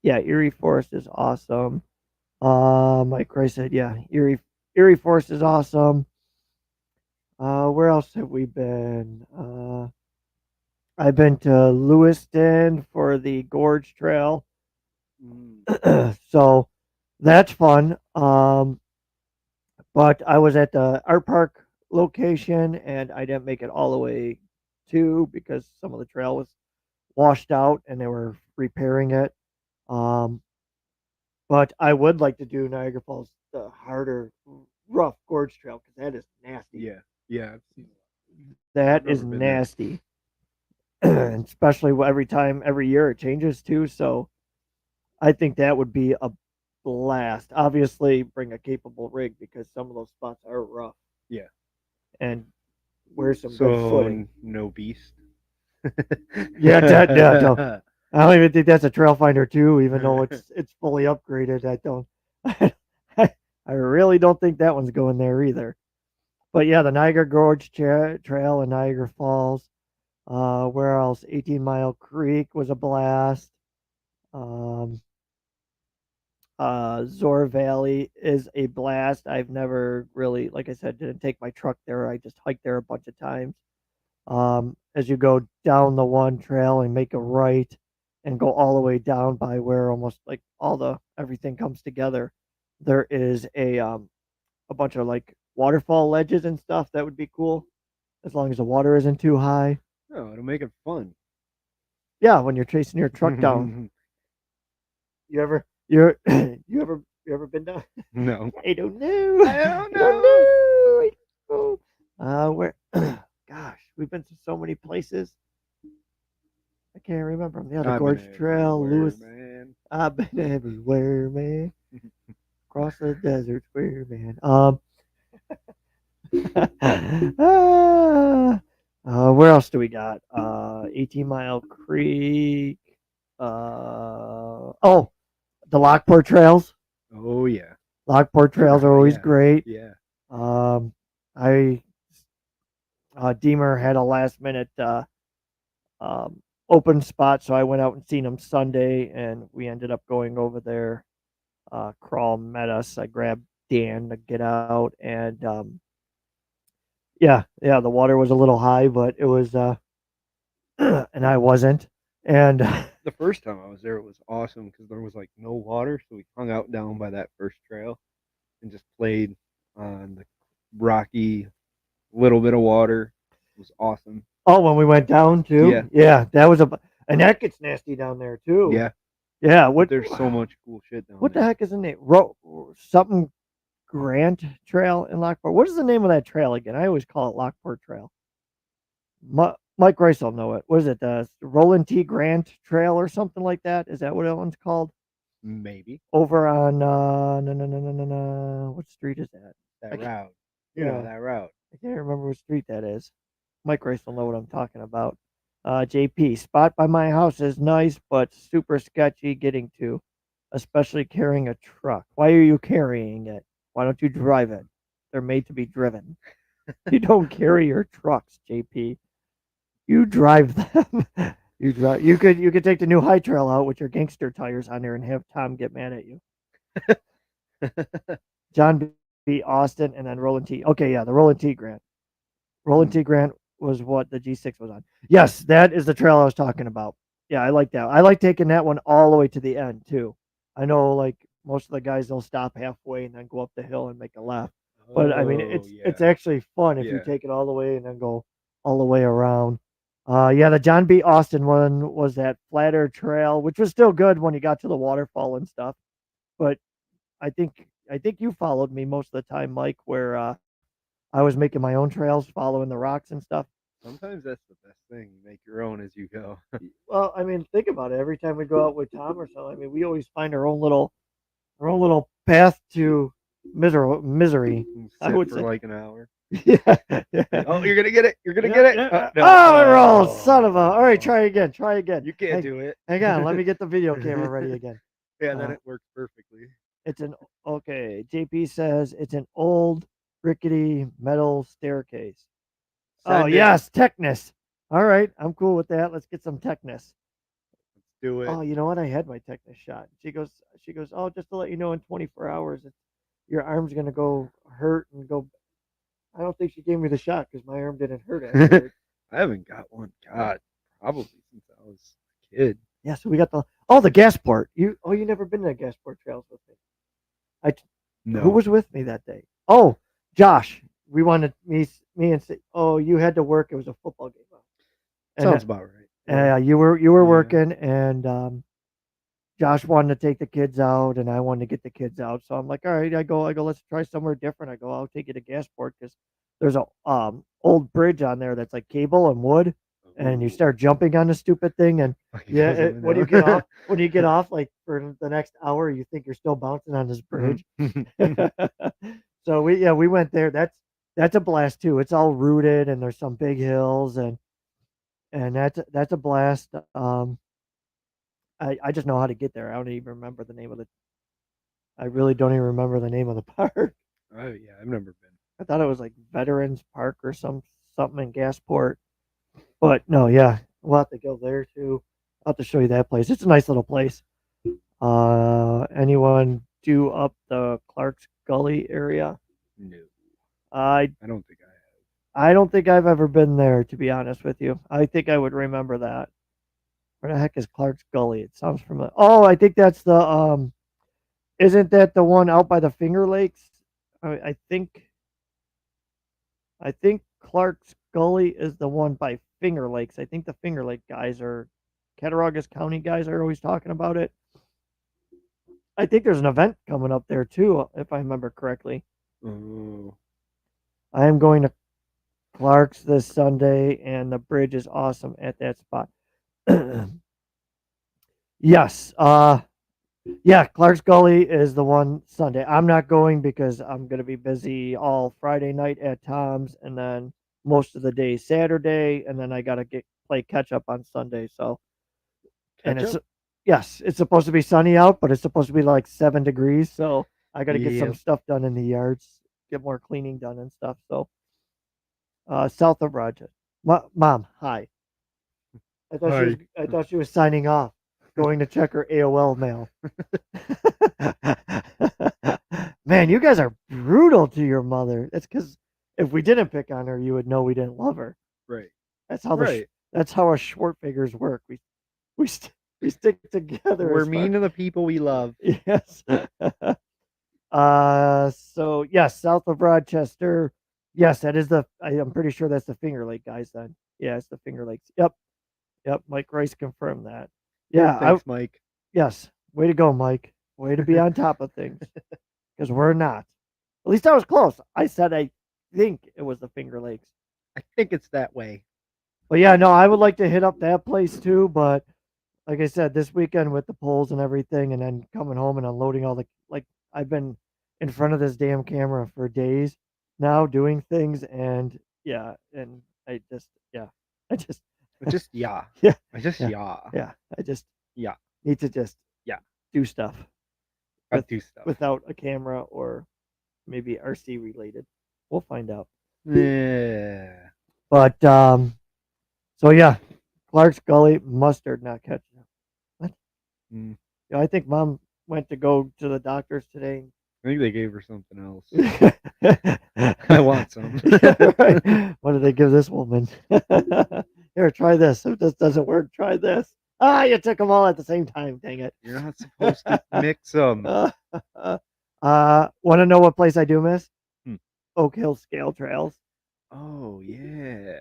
Yeah, Erie Forest is awesome. Like Chris said, yeah, Erie Forest is awesome. Where else have we been? I've been to Lewiston for the Gorge Trail, so that's fun. But I was at the art park location and I didn't make it all the way to because some of the trail was washed out and they were repairing it. Um, but I would like to do Niagara Falls, the harder, rough gorge trail because that is nasty. Yeah. Yeah. I've seen That I've is never been there. nasty, and especially every year it changes too. So I think that would be a blast. Obviously, bring a capable rig because some of those spots are rough. Yeah. And wear some good footing. So no beast. Yeah, no. I don't even think that's a trail finder too, even though it's fully upgraded. I don't. I really don't think that one's going there either. But yeah, the Niagara Gorge Trail in Niagara Falls. Where else? 18 Mile Creek was a blast. Um, Zor Valley is a blast. I've never really, like I said, didn't take my truck there. I just hiked there a bunch of times. As you go down the one trail and make a right and go all the way down by where almost like everything comes together, there is a bunch of like waterfall ledges and stuff that would be cool as long as the water isn't too high. No, it'll make it fun. Yeah, when you're chasing your truck down. You ever you ever been down? No. I don't know. I don't know. I don't know. Where? Gosh, we've been to so many places. I can't remember. Yeah, the I've Gorge been Trail, everywhere, Lewis. man. I've been everywhere, man. Across the desert, where, man. Where else do we got? 18 Mile Creek. Oh, the Lockport Trails. Oh yeah. Lockport Trails are always Yeah. great. Yeah. I Deemer had a last minute um, open spot, so I went out and seen him Sunday, and we ended up going over there. Crawl met us. I grabbed Dan to get out, and yeah, the water was a little high, but it was, and I wasn't. And The first time I was there, it was awesome because there was like no water, so we hung out down by that first trail and just played on the rocky little bit of water. It was awesome. oh, when we went down Yeah. too, yeah, that was and that gets nasty down there too. Yeah, Yeah, but what there's so much cool shit down what the there. heck is the name? Something Grant Trail in Lockport. What is the name of that trail again? I always call it Lockport Trail. Mike Rice will know it. What is it? The Roland T. Grant Trail or something like that? Is that what that one's called? Maybe Over on no no no no no no. What street is that? I that can't- route. You know Yeah, that route. I can't remember what street that is. Mike Rice will know what I'm talking about. JP, spot by my house is nice, but super sketchy getting to, especially carrying a truck. Why are you carrying it? Why don't you drive it? They're made to be driven. You don't carry your trucks, JP. You drive them. You drive. You could take the new High Trail out with your gangster tires on there and have Tom get mad at you. John B. Austin and then Roland T. Okay, yeah, the Roland T. Grant. Roland T. Grant was what the G6 was on. Yes, that is the trail I was talking about. Yeah, I like that. I like taking that one all the way to the end too. I know like most of the guys they'll stop halfway and then go up the hill and make a left. But I mean Oh, it's actually fun if you Yeah. take it all the way and then go all the way around. Yeah, the John B. Austin one was that flatter trail, which was still good when you got to the waterfall and stuff. But I think you followed me most of the time, Mike, where I was making my own trails, following the rocks and stuff. Sometimes that's the best thing. You make your own as you go. Well, I mean, think about it. Every time we go out with Tom or something, I mean, we always find our own little path to misery. And I sit would for say. like an hour. Yeah. Oh, you're gonna get it. You're gonna Yeah, get it. yeah. No. Oh, it rolls, son of a. All right, try again. Try again. You can't hang, do it. hang on, let me get the video camera ready again. Yeah, then Uh, it works perfectly. It's an okay. JP says it's an old rickety metal staircase. Oh Send it. yes, Techness. All right, I'm cool with that. Let's get some Techness. Let's do it. Oh, you know what? I had my Techness shot. She goes. Oh, just to let you know, in 24 hours, your arm's gonna go hurt and go. I don't think she gave me the shot because my arm didn't hurt afterwards. I haven't got one. God, probably since I was a kid. Yeah, so we got the Gasport. You never been to the Gasport trails with me. No. Who was with me that day? Oh, Josh. We wanted me and say, oh, you had to work. It was a football game. And, Sounds about right. you were Yeah. working, and Josh wanted to take the kids out, and I wanted to get the kids out. So I'm like, all right, I go. Let's try somewhere different. I go, I'll take you to Gasport because there's a old bridge on there that's like cable and wood, and you Ooh. start jumping on the stupid thing, and Like it yeah, goes up and when you down. get off, like for the next hour, you think you're still bouncing on this bridge. So we went there. That's a blast too. It's all rooted and there's some big hills and that's a blast. I just know how to get there. I don't even remember the name of the. I really don't even remember the name of the park. Oh yeah, I've never been. I thought it was like Veterans Park or something in Gasport. But no, yeah, we'll have to go there too. I'll have to show you that place. It's a nice little place. Anyone do up the Clark's Gully area? No, I I don't think I have. I don't think I've ever been there, to be honest with you. I think I would remember that. Where the heck is Clark's Gully? It sounds familiar. Oh, I think that's the isn't that the one out by the Finger Lakes? I think Clark's Gully is the one by Finger Lakes. I think the Finger Lake guys are Cattaraugus County guys are always talking about it. I think there's an event coming up there too, if I remember correctly. Oh, I am going to Clark's this Sunday, and the bridge is awesome at that spot. Yes. Yeah, Clark's Gully is the one Sunday. I'm not going because I'm going to be busy all Friday night at Tom's and then most of the day Saturday, and then I got to play catch up on Sunday. So, and catch up. yes, it's supposed to be sunny out, but it's supposed to be like 7 degrees. So I got to get some Yep. stuff done in the yards, get more cleaning done and stuff. So, south of Rochester. Mom, hi. I thought she was signing off, going to check her AOL mail. Man, you guys are brutal to your mother. That's because if we didn't pick on her, you would know we didn't love her. Right. That's how Right. that's how our short figures work. we stick together. We're as mean to the people we love. Yes. So yes, south of Rochester. Yes, that is I'm pretty sure that's the Finger Lake guys then. Yeah, it's the Finger Lakes. Yep. Yep. Mike Rice confirmed that. Yeah. Thanks, Mike. Yes. Way to go, Mike. Way to be on top of things. Because we're not. At least I was close. I said I think it was the Finger Lakes. I think it's that way. But yeah, no, I would like to hit up that place too. But like I said, this weekend with the polls and everything, and then coming home and unloading all the I've been in front of this damn camera for days now doing things, and yeah, and I just Just yeah. Yeah. I just Yeah. yeah. I just Yeah. need to just Yeah. do stuff I with- do stuff. without a camera or maybe RC related. We'll find out. Yeah. But so yeah, Clark's Gully mustard not catching up. What? Mm. Yeah, I think Mom went to go to the doctor's today. I think they gave her something else. I I want some. Right. What did they give this woman? Here, try this. If this doesn't work, try this. Ah, you took them all at the same time. Dang it. You're not supposed to mix them. Want to know what place I do miss? Hmm. Oak Hill Scale Trails. Oh yeah.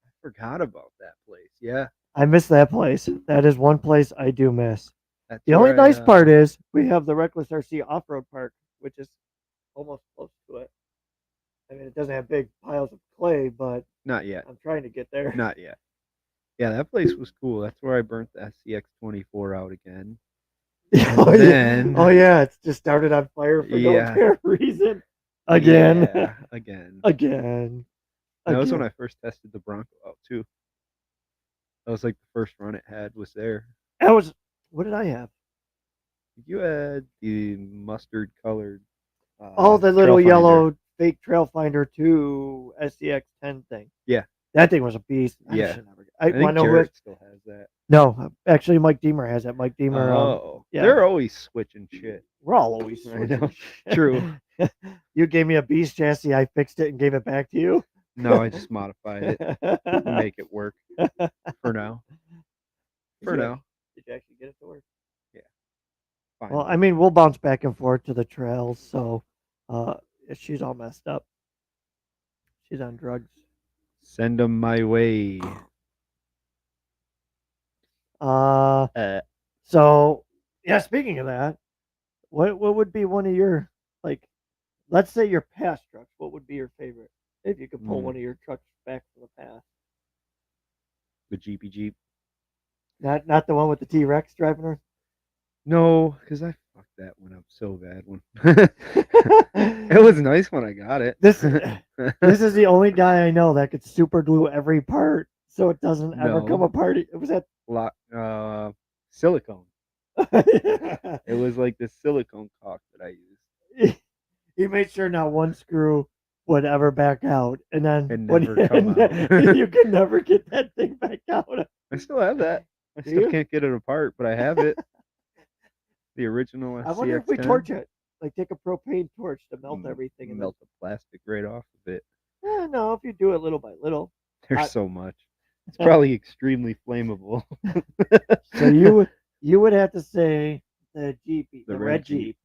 I forgot about that place. Yeah. I miss that place. That is one place I do miss. That's The only where I, nice part is we have the Reckless RC Off-Road Park, which is almost close to it. I mean, it doesn't have big piles of clay, but Not yet. I'm trying to get there. Not yet. Yeah, that place was cool. That's where I burnt the SCX 24 out again. Oh, yeah. then- Oh yeah, it's just started on fire for no Yeah. apparent reason. Again. Yeah, again. Again. That was when Again. I first tested the Bronco out too. That was like the first run it had was there. That was what did I have? You had the mustard colored. Oh, the trail little finder. yellow fake Trail Finder 2 SCX 10 thing. Yeah. That thing was a beast. Yeah. I I think want to know who. Jarrett still has that. No, actually, Mike Deemer has it. Mike Deemer. Oh, yeah. they're always switching shit. We're all always I know. switching shit. True. You gave me a beast chassis. I fixed it and gave it back to you. No, I just modified it to make it work for now. For Did you- now. Did you actually get it to work? Fine. Well, I mean, we'll bounce back and forth to the trails. So, she's all messed up. She's on drugs. Send them my way. So yeah. Speaking of that, what would be one of your like? Let's say your past trucks. What would be your favorite if you could pull Hmm. one of your trucks back from the past? The Jeepy Jeep. Not the one with the T-Rex driving her. No, because I fucked that one up so bad. It was nice when I got it. This is the only guy I know that could super glue every part so it doesn't ever come No. apart. It was that. Silicone. It was like the silicone caulk that I used. He made sure not one screw would ever back out, and then And when never come out. you can never get that thing back out. I still have that. I Do still you? can't get it apart, but I have it. The original SCX. I wonder if we 10. torch it, like take a propane torch to melt Mm, everything, and melt the plastic right off of it. then, no, if you do it little by little. There's I- so much. It's probably extremely flammable. So you would have to say the Jeep, the red Jeep.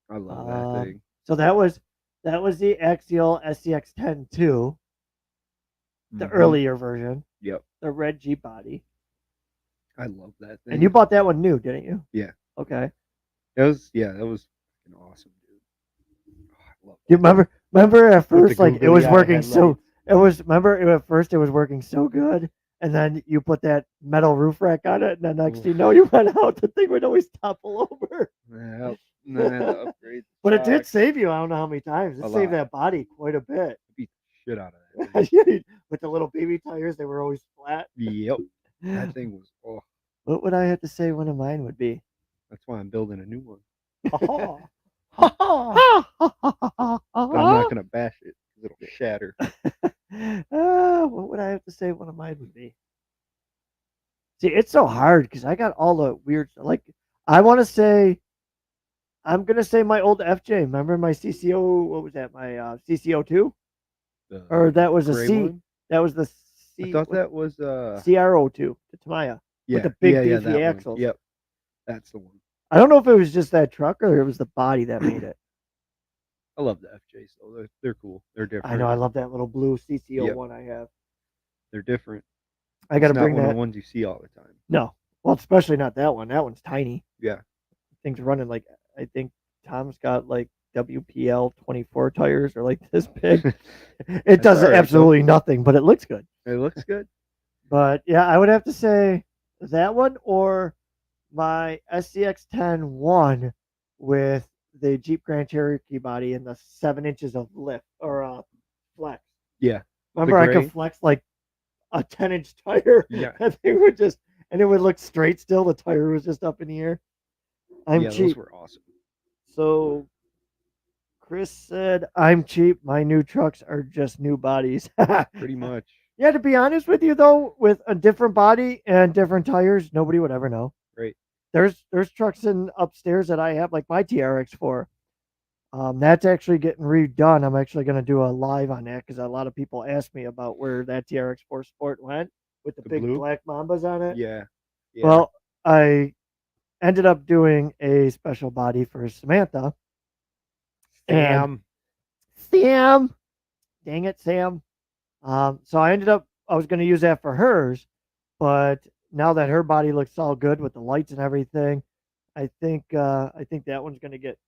I love Um, that thing. So that was the Axial SCX 10 2, the Mhm. earlier version, Yep. the red Jeep body. I love that thing. And you bought that one new, didn't you? Yeah. Okay. that was fucking awesome, dude. Oh, I love You that. remember at With the first like it googly was eye working so headlights. at first it was working so good, and then you put that metal roof rack on it, and then next thing you know you went out, the thing would always topple over. Nah, the upgrade. But it did sucks. save you, I don't know how many times. It A saved lot. that body quite a bit. Beat the shit out of that thing. With the little baby tires, they were always flat. Yep. That thing was. Oh, What would I have to say one of mine would be? that's why I'm building a new one. But But I'm not gonna bash it because it'll shatter. What would I have to say one of mine would be? See, it's so hard because I got all the weird, like, I want to say, I'm going to say my old FJ. Remember my CCO, what was that? My CCO2? The Or that was a gray C. one? That was the C. I thought what- that was CRO2 to Tamaya. Yeah, the big yeah, beefy that one. axles. Yep, that's the one. I don't know if it was just that truck or it was the body that made it. I love the FJs though. They're cool. They're different. I know I love that little blue CCO Yep. one I have. They're different. I got to It's not bring one of that. the ones you see all the time. No, well, especially not that one. That one's tiny. Yeah. Thing's running like I think Tom's got like WPL 24 tires or like this big. It That's does all right, absolutely nothing, but it looks good. It looks good. But yeah, I would have to say that one or my SCX-10 one with the Jeep Grand Cherokee body and the 7 inches of lift or flex. Yeah. Remember, I gray? could flex like a 10-inch tire. Yeah. And they would just, and it would look straight still. The tire was just up in the air. I'm Yeah, cheap. those were awesome. So Chris said, I'm cheap. My new trucks are just new bodies. Pretty much. Yeah, to be honest with you though, with a different body and different tires, nobody would ever know. Right. There's trucks in upstairs that I have, like my TRX4. That's actually getting redone. I'm actually going to do a live on that because a lot of people ask me about where that TRX4 Sport went with the big blue? black Mambas on it. Yeah. Well, I ended up doing a special body for Samantha. Sam. Sam, dang it, Sam. So I was going to use that for hers, but now that her body looks all good with the lights and everything, I think that one's going to get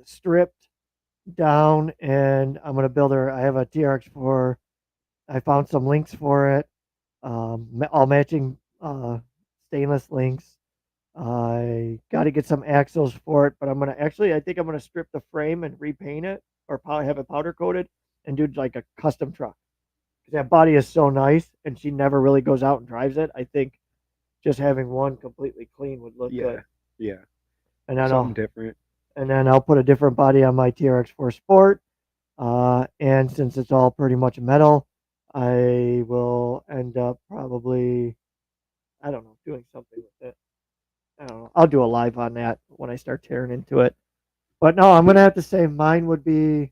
stripped down, and I'm going to build her. I have a TRX4. I found some links for it, all matching stainless links. I got to get some axles for it, but I think I'm going to strip the frame and repaint it or have it powder coated and do like a custom truck. Because that body is so nice and she never really goes out and drives it. I think just having one completely clean would look good. Yeah. And then Something different. And then I'll put a different body on my TRX4 Sport. And since it's all pretty much metal, I will end up probably, I don't know, doing something with it. I don't know. I'll do a live on that when I start tearing into it. But no, I'm gonna have to say mine would be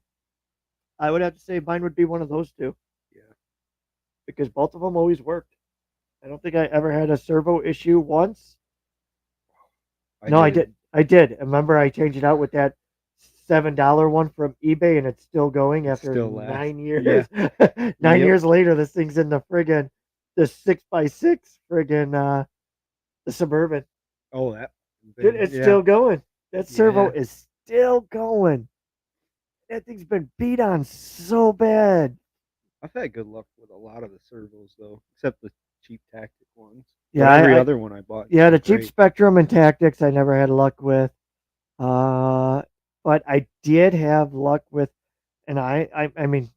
one of those two. Yeah. Because both of them always worked. I don't think I ever had a servo issue once. I did. I did. Remember, I changed it out with that $7 one from eBay, and it's still going after still lasts. 9 years. Yeah. 9 Yep. years later, this thing's in the 6x6 friggin' the Suburban. Oh, that. Dude, it's yeah. still going. That servo Yeah. is still going. That thing's been beat on so bad. I've had good luck with a lot of the servos though, except the cheap tactic ones. Yeah, But every other one I bought. Yeah, the was cheap great. Spectrum and Tactics I never had luck with. But I did have luck with, and I mean,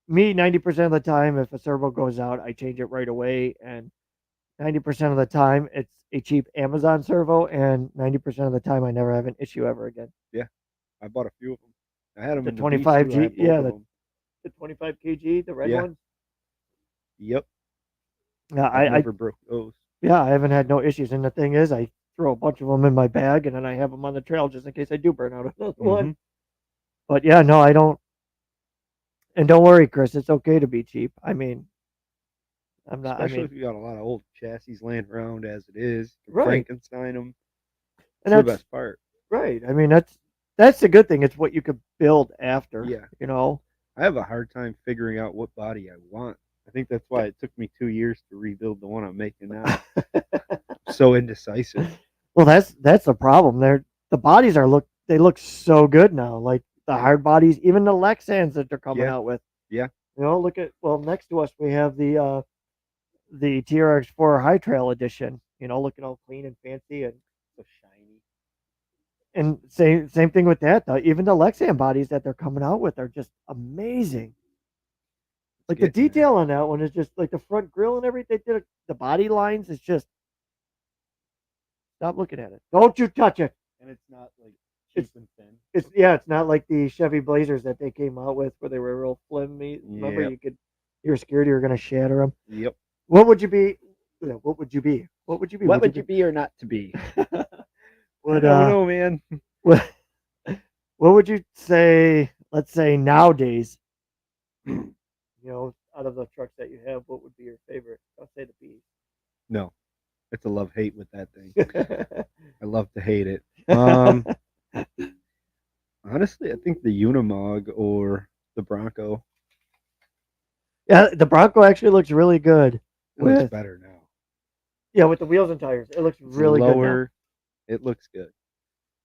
me 90% of the time, if a servo goes out, I change it right away, and 90% of the time it's a cheap Amazon servo, and 90% of the time I never have an issue ever again. Yeah, I bought a few of them. I had them The in the 25 V2, I had G, yeah, both of them. The 25 kg, the red Yeah. ones. Yep. Yeah, I I never broke those. yeah, I haven't had no issues. And the thing is, I throw a bunch of them in my bag, and then I have them on the trail just in case I do burn out another one. But yeah, no, I don't. And don't worry, Chris, it's okay to be cheap. I mean, I'm not. Especially if you got a lot of old chassis laying around as it is. You can Right. Frankenstein them. And That's the that's best part. right. I mean, that's the good thing. It's what you could build after. Yeah. You know. I have a hard time figuring out what body I want. I think that's why it took me 2 years to rebuild the one I'm making now. So indecisive. Well, that's the problem. The bodies they look so good now. Like the hard bodies, even the Lexans that they're coming Yeah. out with. Yeah. You know, next to us we have the TRX4 High Trail Edition. You know, looking all clean and fancy and So shiny. and same thing with that. Though. Even the Lexan bodies that they're coming out with are just amazing. Like the getting there. detail on that one is just like the front grille and everything. The body lines is just. Stop looking at it. Don't you touch it. And it's not like It's- cheap and thin. It's not like the Chevy Blazers that they came out with where they were real flimsy. Remember, Yep. you were scared you were gonna shatter them. Yep. What would you be? What would you be? What would you be or not to be? Would, I don't know, man. what would you say? Let's say nowadays, you know, out of the trucks that you have, what would be your favorite? I'll say the B. No. It's a love hate with that thing. I love to hate it. Um, Honestly, I think the Unimog or the Bronco. Yeah, the Bronco actually looks really good. It looks With better now. yeah, with the wheels and tires, it looks It's really good now. lower. It looks good.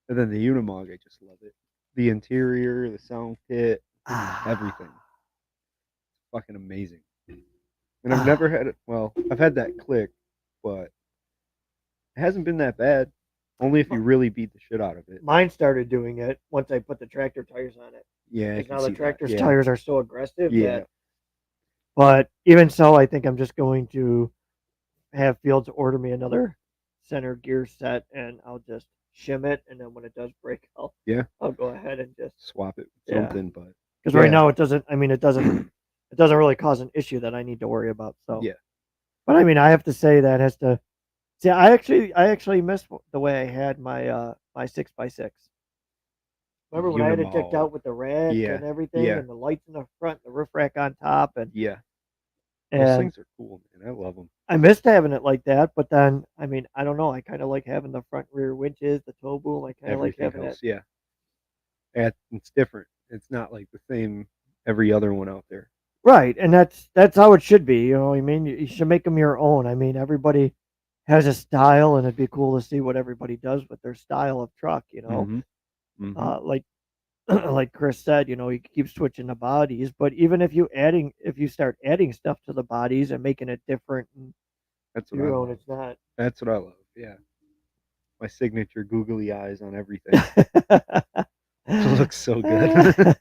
And then the Unimog, I just love it. The interior, the sound kit, everything. Fucking amazing. And I've never had it. Well, I've had that click, but it hasn't been that bad. Only if you really beat the shit out of it. Mine started doing it once I put the tractor tires on it. Yeah, I Because can now see the that. tractor's Yeah. tires are so aggressive. Yeah. That, but even so, I think I'm just going to have Fields order me another center gear set, and I'll just shim it, and then when it does break, I'll go ahead and just Swap it with Yeah. something, but because right Yeah. now it doesn't. I mean, it doesn't really cause an issue that I need to worry about. So yeah. But I mean, I have to say that has to see. I actually miss the way I had my 6x6. Remember when I had it decked Unimog. out with the rack Yeah, and everything, yeah. and the lights in the front, the roof rack on top, and Yeah. Those and things are cool, man. I love them. I missed having it like that. But then, I mean, I don't know. I kind of like having the front rear winches, the tow boom. I kind of like Everything having else, yeah. It's different. It's not like the same every other one out there. Right, and that's how it should be. You know, what I mean, you should make them your own. I mean, everybody has a style, and it'd be cool to see what everybody does with their style of truck. You know, like like Chris said, you know, you keep switching the bodies, but even if you start adding stuff to the bodies and making it different and That's what I your own, love. it's not. That's what I love. Yeah. My signature googly eyes on everything. It looks so good.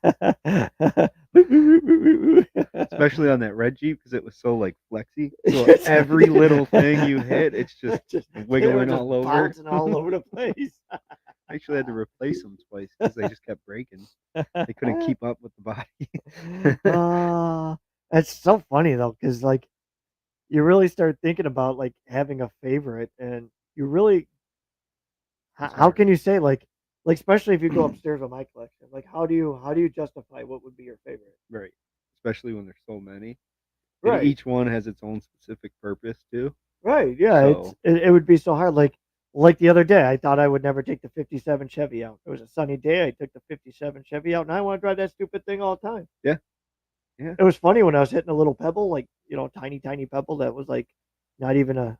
Especially on that red Jeep because it was so like flexy. So every little thing you hit, it's just wiggling all over. bouncing all over the place. I actually had to replace them twice because they just kept breaking. They couldn't keep up with the body. It's so funny though, because like you really start thinking about like having a favorite, and you really how hard. can you say like especially if you go upstairs with my collection, like how do you justify what would be your favorite? Right. Especially when there's so many. And Right. each one has its own specific purpose too. Right. Yeah. So- It would be so hard. Like the other day, I thought I would never take the '57 Chevy out. It was a sunny day. I took the '57 Chevy out, and I want to drive that stupid thing all the time. Yeah. Yeah. It was funny when I was hitting a little pebble, like tiny pebble that was like not even a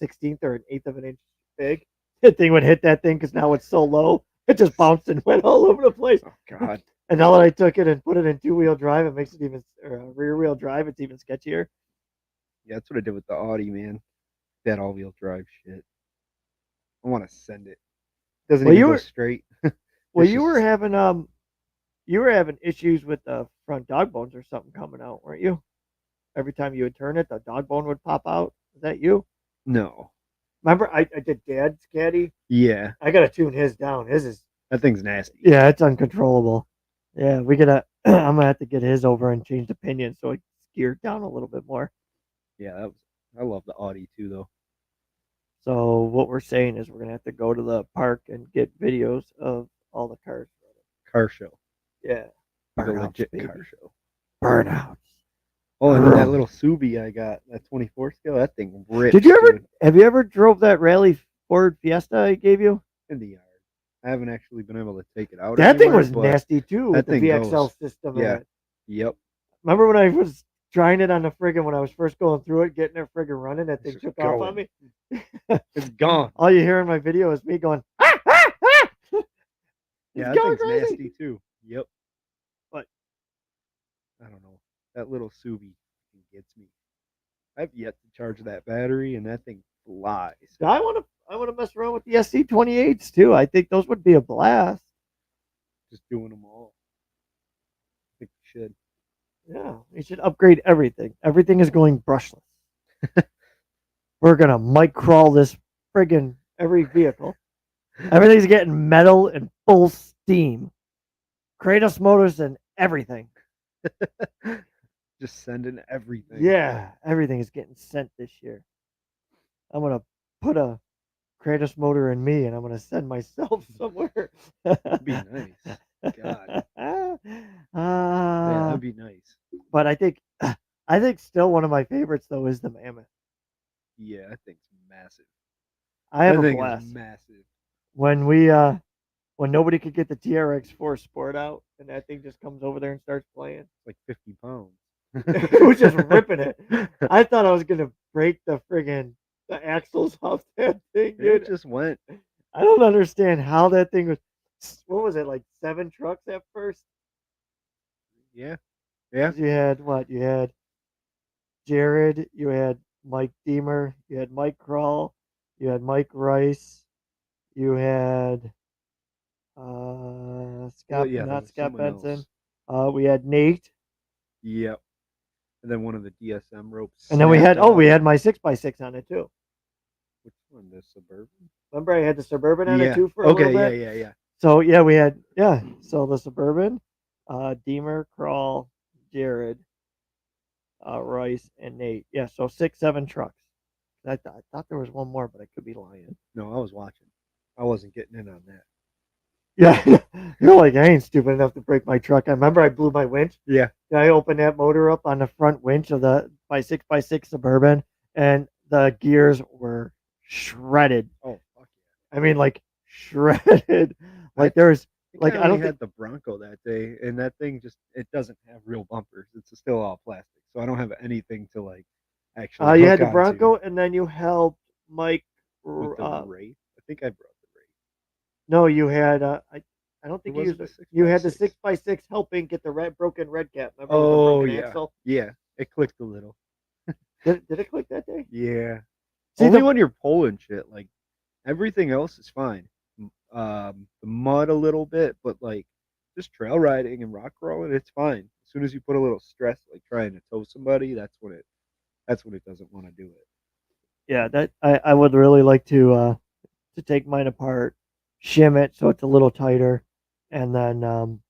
16th or an eighth of an inch big. The thing would hit that thing because now it's so low, it just bounced and went all over the place. Oh God. And now that I took it and put it in two-wheel drive, it makes it even or rear-wheel drive. It's even sketchier. Yeah, that's what I did with the Audi, man. That all-wheel drive shit. I want to send it. Doesn't Well, even you go were- straight. Well, It's you were just- having issues with the front dog bones or something coming out, weren't you? Every time you would turn it, the dog bone would pop out. Is that you? No. Remember, I did Dad's caddy. Yeah, I gotta tune his down. His is that thing's nasty. yeah, it's uncontrollable. Yeah, we gotta. I'm gonna have to get his over and change the pinion so it's geared down a little bit more. Yeah, I love the Audi too, though. So what we're saying is we're gonna have to go to the park and get videos of all the cars. Car show. Yeah, Like a Burnouts, legit baby. car show. Burnouts. Oh, and then that Ugh. little Subi I got, that 24 scale, that thing ripped. Did you ever dude, have you ever drove that rally Ford Fiesta I gave you? in the yard? I haven't actually been able to take it out. That thing anywhere, was but nasty too with that the thing VXL goes. system. Yeah. In it. Yep. Remember when I was trying it on the friggin' when I was first going through it, getting it friggin' running, that thing It's took just off on going. me. It's gone. All you hear in my video is me going, ah, ah, ah! Yeah, It's that going thing's crazy. nasty too. Yep. But I don't know. That little Subi gets me. I've yet to charge that battery, and that thing flies. I want to mess around with the SC28s too. I think those would be a blast. Just doing them all. I think we should. Yeah, we should upgrade everything. Everything is going brushless. We're gonna mic crawl this friggin' every vehicle. Everything's getting metal and full steam. Kratos motors and everything. Just sending everything. Yeah, everything is getting sent this year. I'm gonna put a Kratos motor in me, and I'm gonna send myself somewhere. That'd be nice. God. Yeah, that'd be nice. But I think still one of my favorites though is the Mammoth. Yeah, that thing's massive. I have That a thing blast. is massive. When nobody could get the TRX4 Sport out, and that thing just comes over there and starts playing. It's like 50 pounds. It was just ripping it. I thought I was gonna break the axles off that thing, It dude. just went. I don't understand how that thing was. What was it, like 7 trucks at first? Yeah. Yeah. 'Cause you had what? You had Jared, you had Mike Deemer, you had Mike Kroll, you had Mike Rice, you had Scott, Yeah, there not was Scott someone Benson. else. We had Nate, Yep. And then one of the DSM ropes. and then we had snapped we off. had my 6x6 on it too. Which one? The Suburban? Remember, I had the Suburban on it Yeah. too for a Okay. little Yeah. bit. Yeah. Yeah. So yeah, we had So the Suburban, Deemer, Kroll, Jared, Rice, and Nate. Yeah, so 6, 7 trucks. I thought there was one more, but I could be lying. No, I was watching. I wasn't getting in on that. Yeah, you're like, I ain't stupid enough to break my truck. I remember I blew my winch. Yeah. I opened that motor up on the front winch of the 6x6 Suburban, and the gears were shredded. Oh, fuck I mean, like shredded. Like there's yeah. like I I only don't had think. the Bronco that day, and that thing it doesn't have real bumpers. It's still all plastic, so I don't have anything to like actually. You hook had the onto Bronco, and then you helped Mike. with the Wraith. I think I brought the Wraith. No, you had. I don't think Or you was used it it. the You had the 6x6? 6x6 helping get the broken red cap. Remember with the Oh broken yeah, axle? yeah. It clicked a little. Did it click that day? Yeah. See, Only the- when you're pulling shit. Like everything else is fine. The mud a little bit, but like just trail riding and rock crawling, it's fine. As soon as you put a little stress, like trying to tow somebody, that's when it doesn't want to do it. Yeah, that I would really like to take mine apart, shim it so it's a little tighter, and then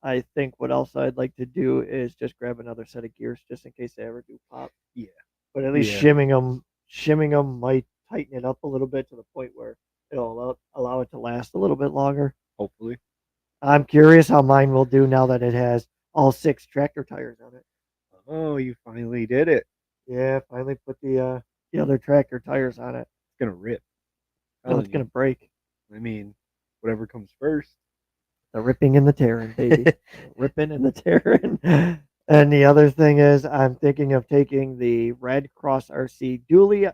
I think what else I'd like to do is just grab another set of gears just in case they ever do pop. Yeah. But at least Yeah. shimming them might tighten it up a little bit to the point where it'll allow it to last a little bit longer. Hopefully. I'm curious how mine will do now that it has all 6 tractor tires on it. Oh, you finally did it. Yeah, finally put the other tractor tires on it. It's gonna rip. No, it's gonna break. I mean, whatever comes first. The ripping and the tearing, baby. Ripping and the tearing. And the other thing is, I'm thinking of taking the Red Cross RC dually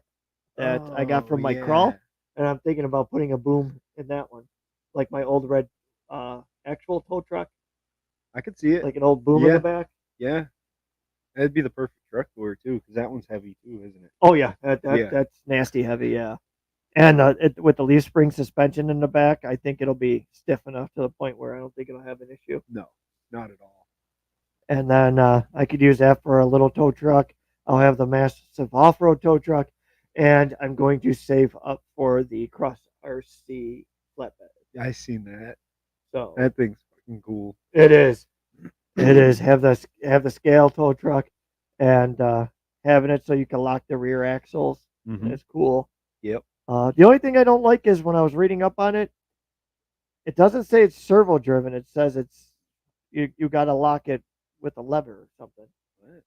that I got from my crawl, and I'm thinking about putting a boom in that one, like my old red actual tow truck, I could see it. like an old boom in Yeah. the back. Yeah. That'd be the perfect truck for it too, because that one's heavy too, isn't it? Oh yeah, Yeah. that's nasty heavy, yeah. And with the leaf spring suspension in the back, I think it'll be stiff enough to the point where I don't think it'll have an issue. No, not at all. And then I could use that for a little tow truck. I'll have the massive off-road tow truck, and I'm going to save up for the Cross RC flatbed. I seen that. So That thing's fucking cool. it is. It is. Have the scale tow truck, and having it so you can lock the rear axles. Mhm. It's cool. Yep. The only thing I don't like is when I was reading up on it, it doesn't say it's servo driven. It says it's you got to lock it with a lever or something. What?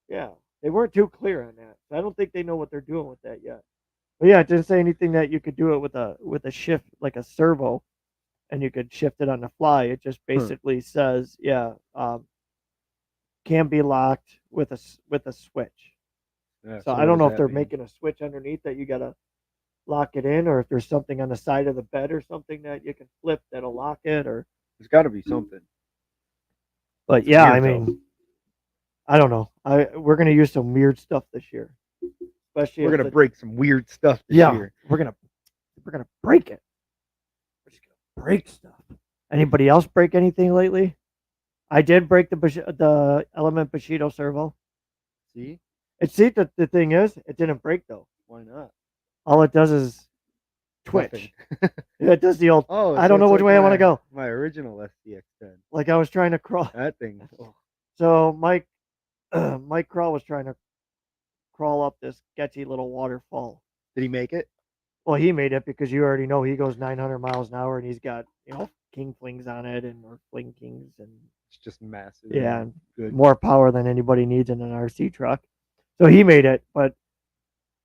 Yeah, they weren't too clear on that. So I don't think they know what they're doing with that yet. But yeah, it didn't say anything that you could do it with a shift like a servo, and you could shift it on the fly. It just basically says can be locked with a switch. Yeah, So I what don't know does if they're that mean? making a switch underneath that you gotta lock it in, or if there's something on the side of the bed or something that you can flip that'll lock it, or There's got to be something. but yeah, I weird, mean, I don't know. We're gonna use some weird stuff this year, especially We're if gonna the- break some weird stuff this yeah, year. we're gonna break it. We're just gonna break stuff. Anybody else break anything lately? I did break the Element Bushido servo. See? The thing is, it didn't break though. Why not? All it does is twitch. Nothing. Yeah, it does the old. Oh, I don't know it's which way I wanna go. My original STX10. Like I was trying to crawl. That thing. Oh, So Mike Crawl was trying to crawl up this sketchy little waterfall. did he make it? Well, he made it because you already know he goes 900 miles an hour, and he's got king flings on it or fling kings, and It's just massive. yeah, and good. more power than anybody needs in an RC truck. So he made it, but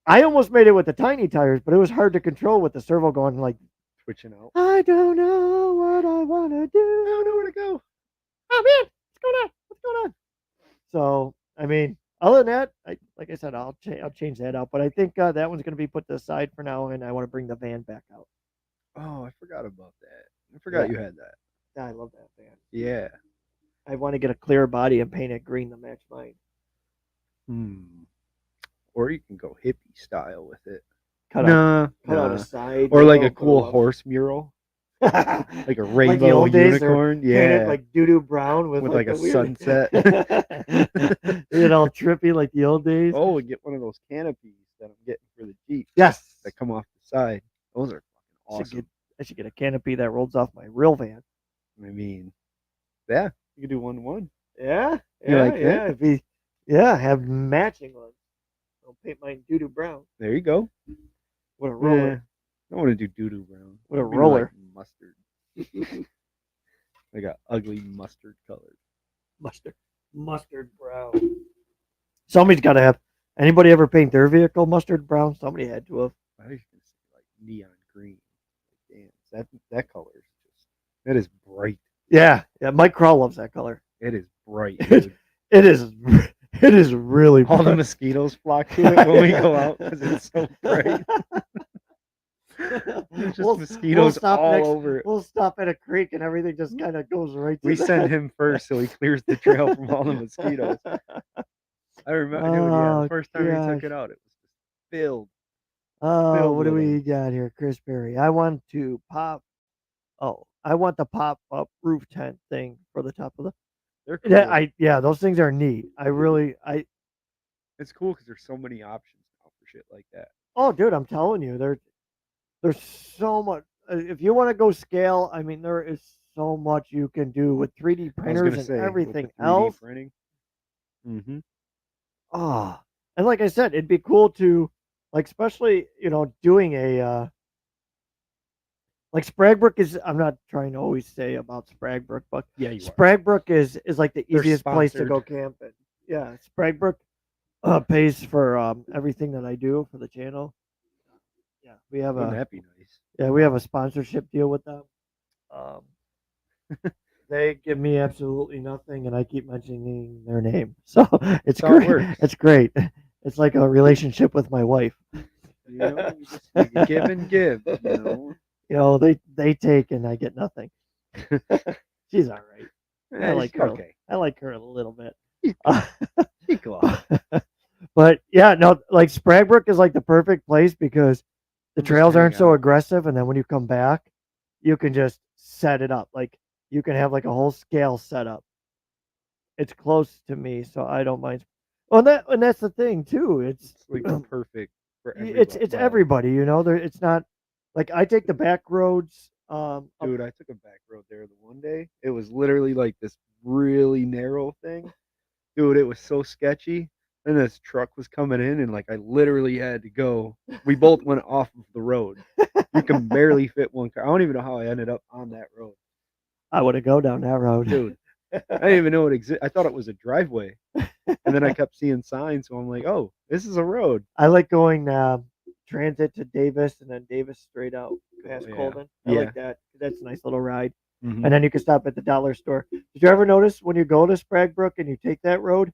I almost made it with the tiny tires, but it was hard to control with the servo going like, Twitching out. I don't know what I want to do. I don't know where to go. Oh man, what's going on? What's going on? So, I mean, other than that, like I said, I'll change that out. But I think that one's going to be put to the side for now, and I want to bring the van back out. Oh, I forgot about that. I forgot Yeah. you had that. I love that van. Yeah. I want to get a clear body and paint it green to match mine. Or you can go hippie style with it. Cut Nah, out a nah. side. Or like a put cool love. horse mural, like like a rainbow old days, they're unicorn. painted Yeah, like doo-doo brown with like the a weird... sunset. Get all trippy like the old days. Oh, and get one of those canopies that I'm getting for the Jeep Yes. that come off the side. Those are fucking awesome. I should get a canopy that rolls off my real van. I mean, yeah, you could do 1-to-1. Yeah, You like that? It'd be, have matching ones. I'll paint mine doo-doo brown. There you go. What a roller. Yeah, I don't want to do doo-doo brown. What a Maybe roller. like mustard. Like a ugly mustard color. Mustard brown. Somebody's got to have. Anybody ever paint their vehicle mustard brown? Somebody had to have. I was gonna say like neon green. Damn, that color is just that is bright. Yeah. Mike Crow loves that color. It is bright. Dude. It is really All the bright. mosquitoes flock to it when we go out because it's so bright. There's just mosquitoes stop all over it. We'll stop at a creek and everything just kind of goes right to We the... send him first so he clears the trail from all the mosquitoes. I remember, dude, yeah, the first time we took it out, it was just filled. Oh, what do with we got here? Chris Berry. I want the pop up roof tent thing for the top of the... They're cool. Those things are neat. It's cool because there's so many options now for shit like that. Oh, dude, I'm telling you, there's so much. If you want to go scale, I mean, there is so much you can do with 3D printers and everything else. Printing. Mm-hmm. Oh, and like I said, it'd be cool to, like, especially, doing a, like Spragbrook is, I'm not trying to always say about Spragbrook, but Yeah, you are. Spragbrook is like the They're easiest place to sponsored. go camping. Yeah, Spragbrook pays for everything that I do for the channel. Yeah, we have Wouldn't that be nice? we have a sponsorship deal with them. They give me absolutely nothing, and I keep mentioning their name, so it's That's how it great. works. It's great. It's like a relationship with my wife. You know, you give and give. They take and I get nothing. She's all right. I like her. Okay. I like her a little bit. She cool. But yeah, no, like Spragbrook is like the perfect place because the Just trails aren't hang so out. aggressive, and then when you come back, you can just set it up. Like you can have like a whole scale setup. It's close to me, so I don't mind. Well, that's the thing too. It's Like perfect for everybody. it's everybody, it's not like I take the back roads. Dude, I took a back road there the one day. It was literally like this really narrow thing. Dude, it was so sketchy. And this truck was coming in, and like I literally had to go. We both went off of the road. You can barely fit one car. I don't even know how I ended up on that road. I want to go down that road, Dude. I didn't even know it existed. I thought it was a driveway. And then I kept seeing signs, so I'm like, oh, this is a road. I like going transit to Davis and then Davis straight out past Yeah. Colvin. I Yeah. like that. That's a nice little ride. Mhm. And then you can stop at the dollar store. Did you ever notice when you go to Spragbrook and you take that road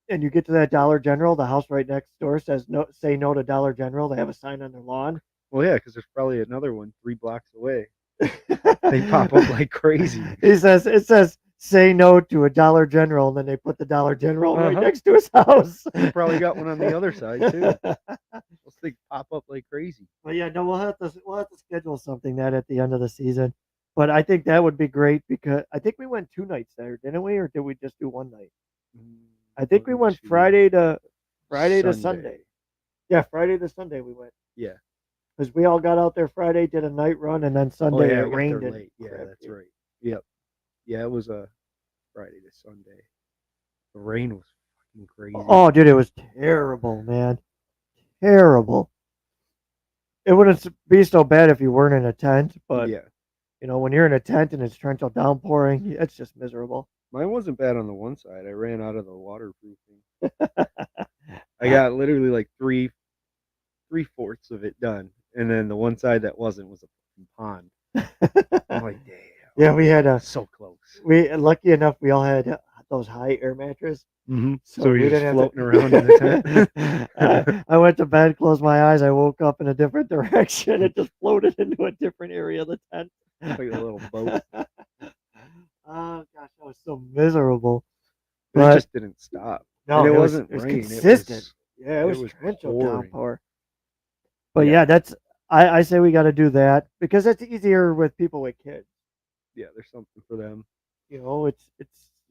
and you get to that Dollar General, the house right next door says no, say no to Dollar General. They have a sign on their lawn. Well, yeah, because there's probably another one 3 blocks away. They pop up like crazy. It says say no to a Dollar General, and then they put the Dollar General right Uh-huh. next to his house. They probably got one on the other side too. Those things pop up like crazy. But yeah, no, we'll have to schedule something that at the end of the season. But I think that would be great because I think we went 2 nights there, didn't we, or did we just do 1 night? I think we went Friday to Sunday. Yeah, Friday to Sunday we went. Yeah. Because we all got out there Friday, did a night run, and then Sunday yeah, it we got rained. there and late. Yeah, crap. that's right. Yep. Yeah, it was a Friday to Sunday. The rain was fucking crazy. Oh, dude, it was terrible, man. Terrible. It wouldn't be so bad if you weren't in a tent, but yeah. when you're in a tent and it's torrential downpouring, it's just miserable. Mine wasn't bad on the one side. I ran out of the waterproofing. I got literally like 3 3/4 of it done, and then the one side that wasn't was a fucking pond. I'm like, damn. Yeah, we had a So close. we lucky enough we all had those high air mattress. Mm-hmm. So So we you're didn't just have floating to- around in the tent. I went to bed, closed my eyes, I woke up in a different direction. It just floated into a different area of the tent. Like a little boat. Oh gosh, that was so miserable. But But it just didn't stop. no, And it was wasn't rain. consistent. Yeah, it it was was torrential pouring. downpour. But Yeah. yeah, that's I say we got to do that because it's easier with people with kids. Yeah, there's something for them. You know, it's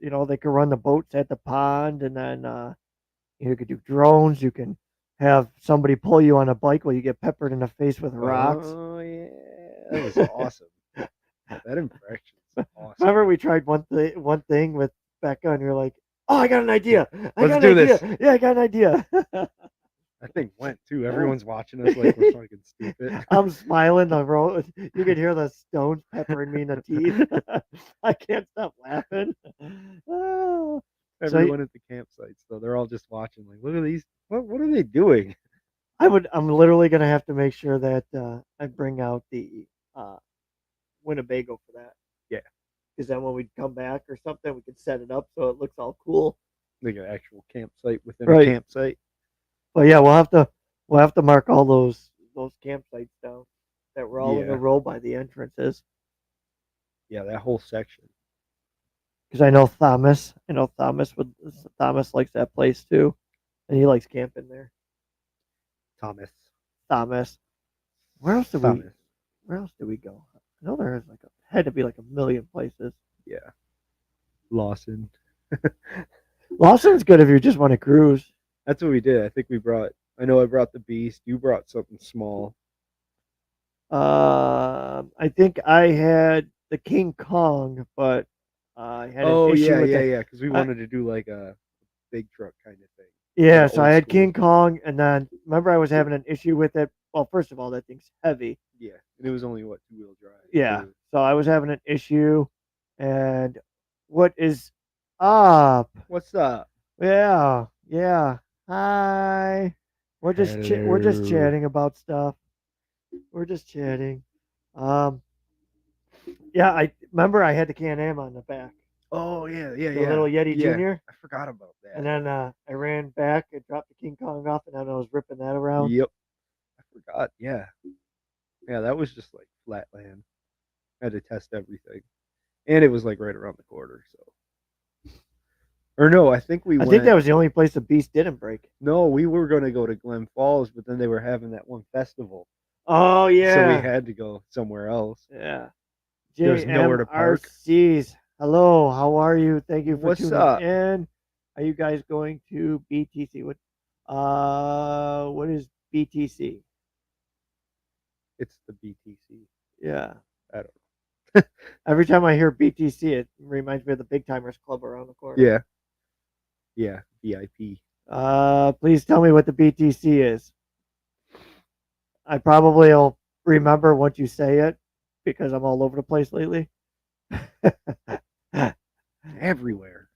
they can run the boats at the pond, and then you could do drones. You can have somebody pull you on a bike while you get peppered in the face with rocks. Oh yeah, that was awesome. That impression's awesome. Remember we tried one thing with Becca, and you're like, "Oh, I got an idea! Let's do this." Yeah, I got an idea." That thing went too. Everyone's watching us like we're fucking stupid. I'm smiling. The road, you can hear the stones peppering me in the teeth. I can't stop laughing. Oh. Everyone at the campsites though, they're all just watching. Like, look at these. What are they doing? I'm literally gonna have to make sure that I bring out the Winnebago for that. Yeah. Because then when we come back or something, we can set it up so it looks all cool. Like an actual campsite within Right. a campsite. But yeah, we'll have to mark all those campsites down that were all in Yeah. a row by the entrances. Yeah, that whole section. Because I know Thomas Thomas likes that place too, and he likes camping there. Thomas. Thomas. Where else did we go? I know there was had to be like a million places. Yeah. Lawson. Lawson's good if you just want to cruise. That's what we did. I think I know I brought the Beast. You brought something small. I think I had the King Kong, but I had an issue with yeah. Because we wanted to do like a big truck kind of thing. Yeah, Kinda so I old had school. King Kong, and then remember I was having an issue with it. Well, first of all, that thing's heavy. Yeah, and it was only 2-wheel drive. Yeah, too. so I was having an issue, and what is up? What's up? Yeah. Hi. We're just Hello. chatting about stuff. We're just chatting. Yeah, I remember I had the Can-Am on the back, Oh yeah, the little Yeti yeah. Junior, I forgot about that. and then I ran back and dropped the King Kong off, and then I was ripping that around. Yep. I forgot. Yeah. Yeah, that was just like flat land. I had to test everything, and it was like right around the corner. So, or no, I think I think that was the only place the Beast didn't break. No, we were gonna go to Glen Falls, but then they were having that one festival, Oh yeah. so we had to go somewhere else. Yeah. There's nowhere to park. JMRCs. Hello, how are you? Thank you for What's tuning up? in. Are you guys going to BTC? What is BTC? It's the BTC. Yeah. I don't Every time I hear BTC, it reminds me of the Big Timers Club around the corner. Yeah. Yeah. VIP. Please tell me what the BTC is. I probably will remember once you say it because I'm all over the place lately. Everywhere.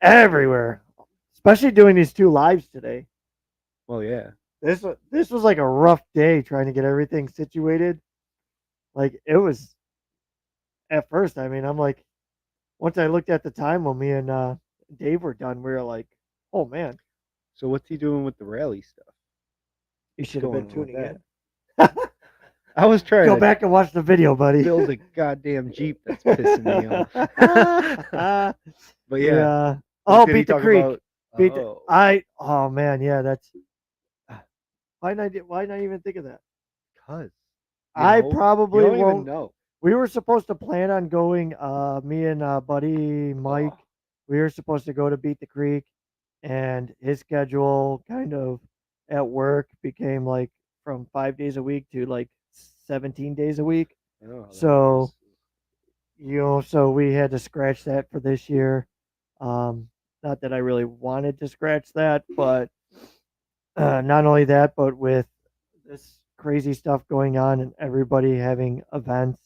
Everywhere, especially doing these two lives today. Well, yeah. This was like a rough day trying to get everything situated. Like it was at first. I mean, I'm like, once I looked at the time when me and Dave were done, we were like, oh man, So what's he doing with the rally stuff? you should have been Going on with tuning in. that? I was trying Go to back and watch the video, buddy. build a goddamn Jeep that's pissing me off. But yeah. Oh, Did he beat the talk creek. about- Beat oh. oh man, yeah, that's why not even think of that? Cause I you know, probably you don't won't. even know. We were supposed to plan on going, me and buddy Mike. Oh. We were supposed to go to Beat the Creek, and his schedule kind of at work became like from 5 days a week to like 17 days a week. I know how that So, is. so we had to scratch that for this year. Not that I really wanted to scratch that, but not only that, but with this crazy stuff going on and everybody having events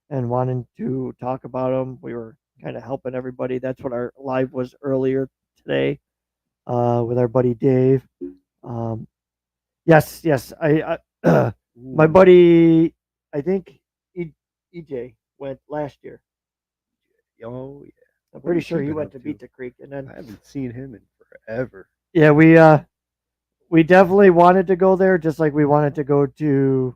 and wanting to talk about them, we were kind of helping everybody. That's what our live was earlier today with our buddy Dave. Yes, yes. My Ooh, buddy, I think EJ went last year. oh yeah. I'm What pretty has he sure he been went up to to? Beat the Creek, and then I haven't seen him in forever. yeah, we definitely wanted to go there, just like we wanted to go to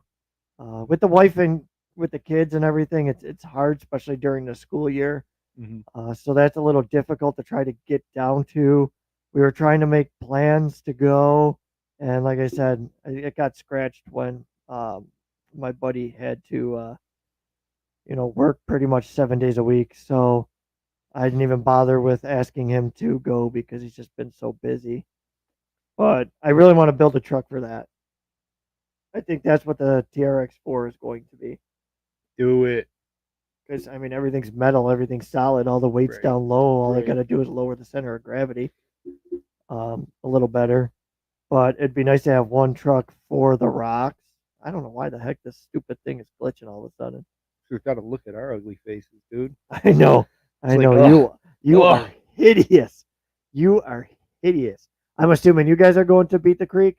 with the wife and with the kids and everything. It's hard, especially during the school year. Hmm. So that's a little difficult to try to get down to. We were trying to make plans to go, and like I said, it got scratched when my buddy had to, work pretty much 7 days a week. So I didn't even bother with asking him to go because he's just been so busy. But I really want to build a truck for that. I think that's what the TRX4 is going to be. Do it. Because I mean, everything's metal, everything's solid, all the weight's Right. down low. All they Right. got to do is lower the center of gravity a little better. But it'd be nice to have one truck for the rocks. I don't know why the heck this stupid thing is glitching all of a sudden. We've got to look at our ugly faces, dude. I know, It's I like, know. oh, You oh. are hideous. You are hideous. I'm assuming you guys are going to Beat the Creek,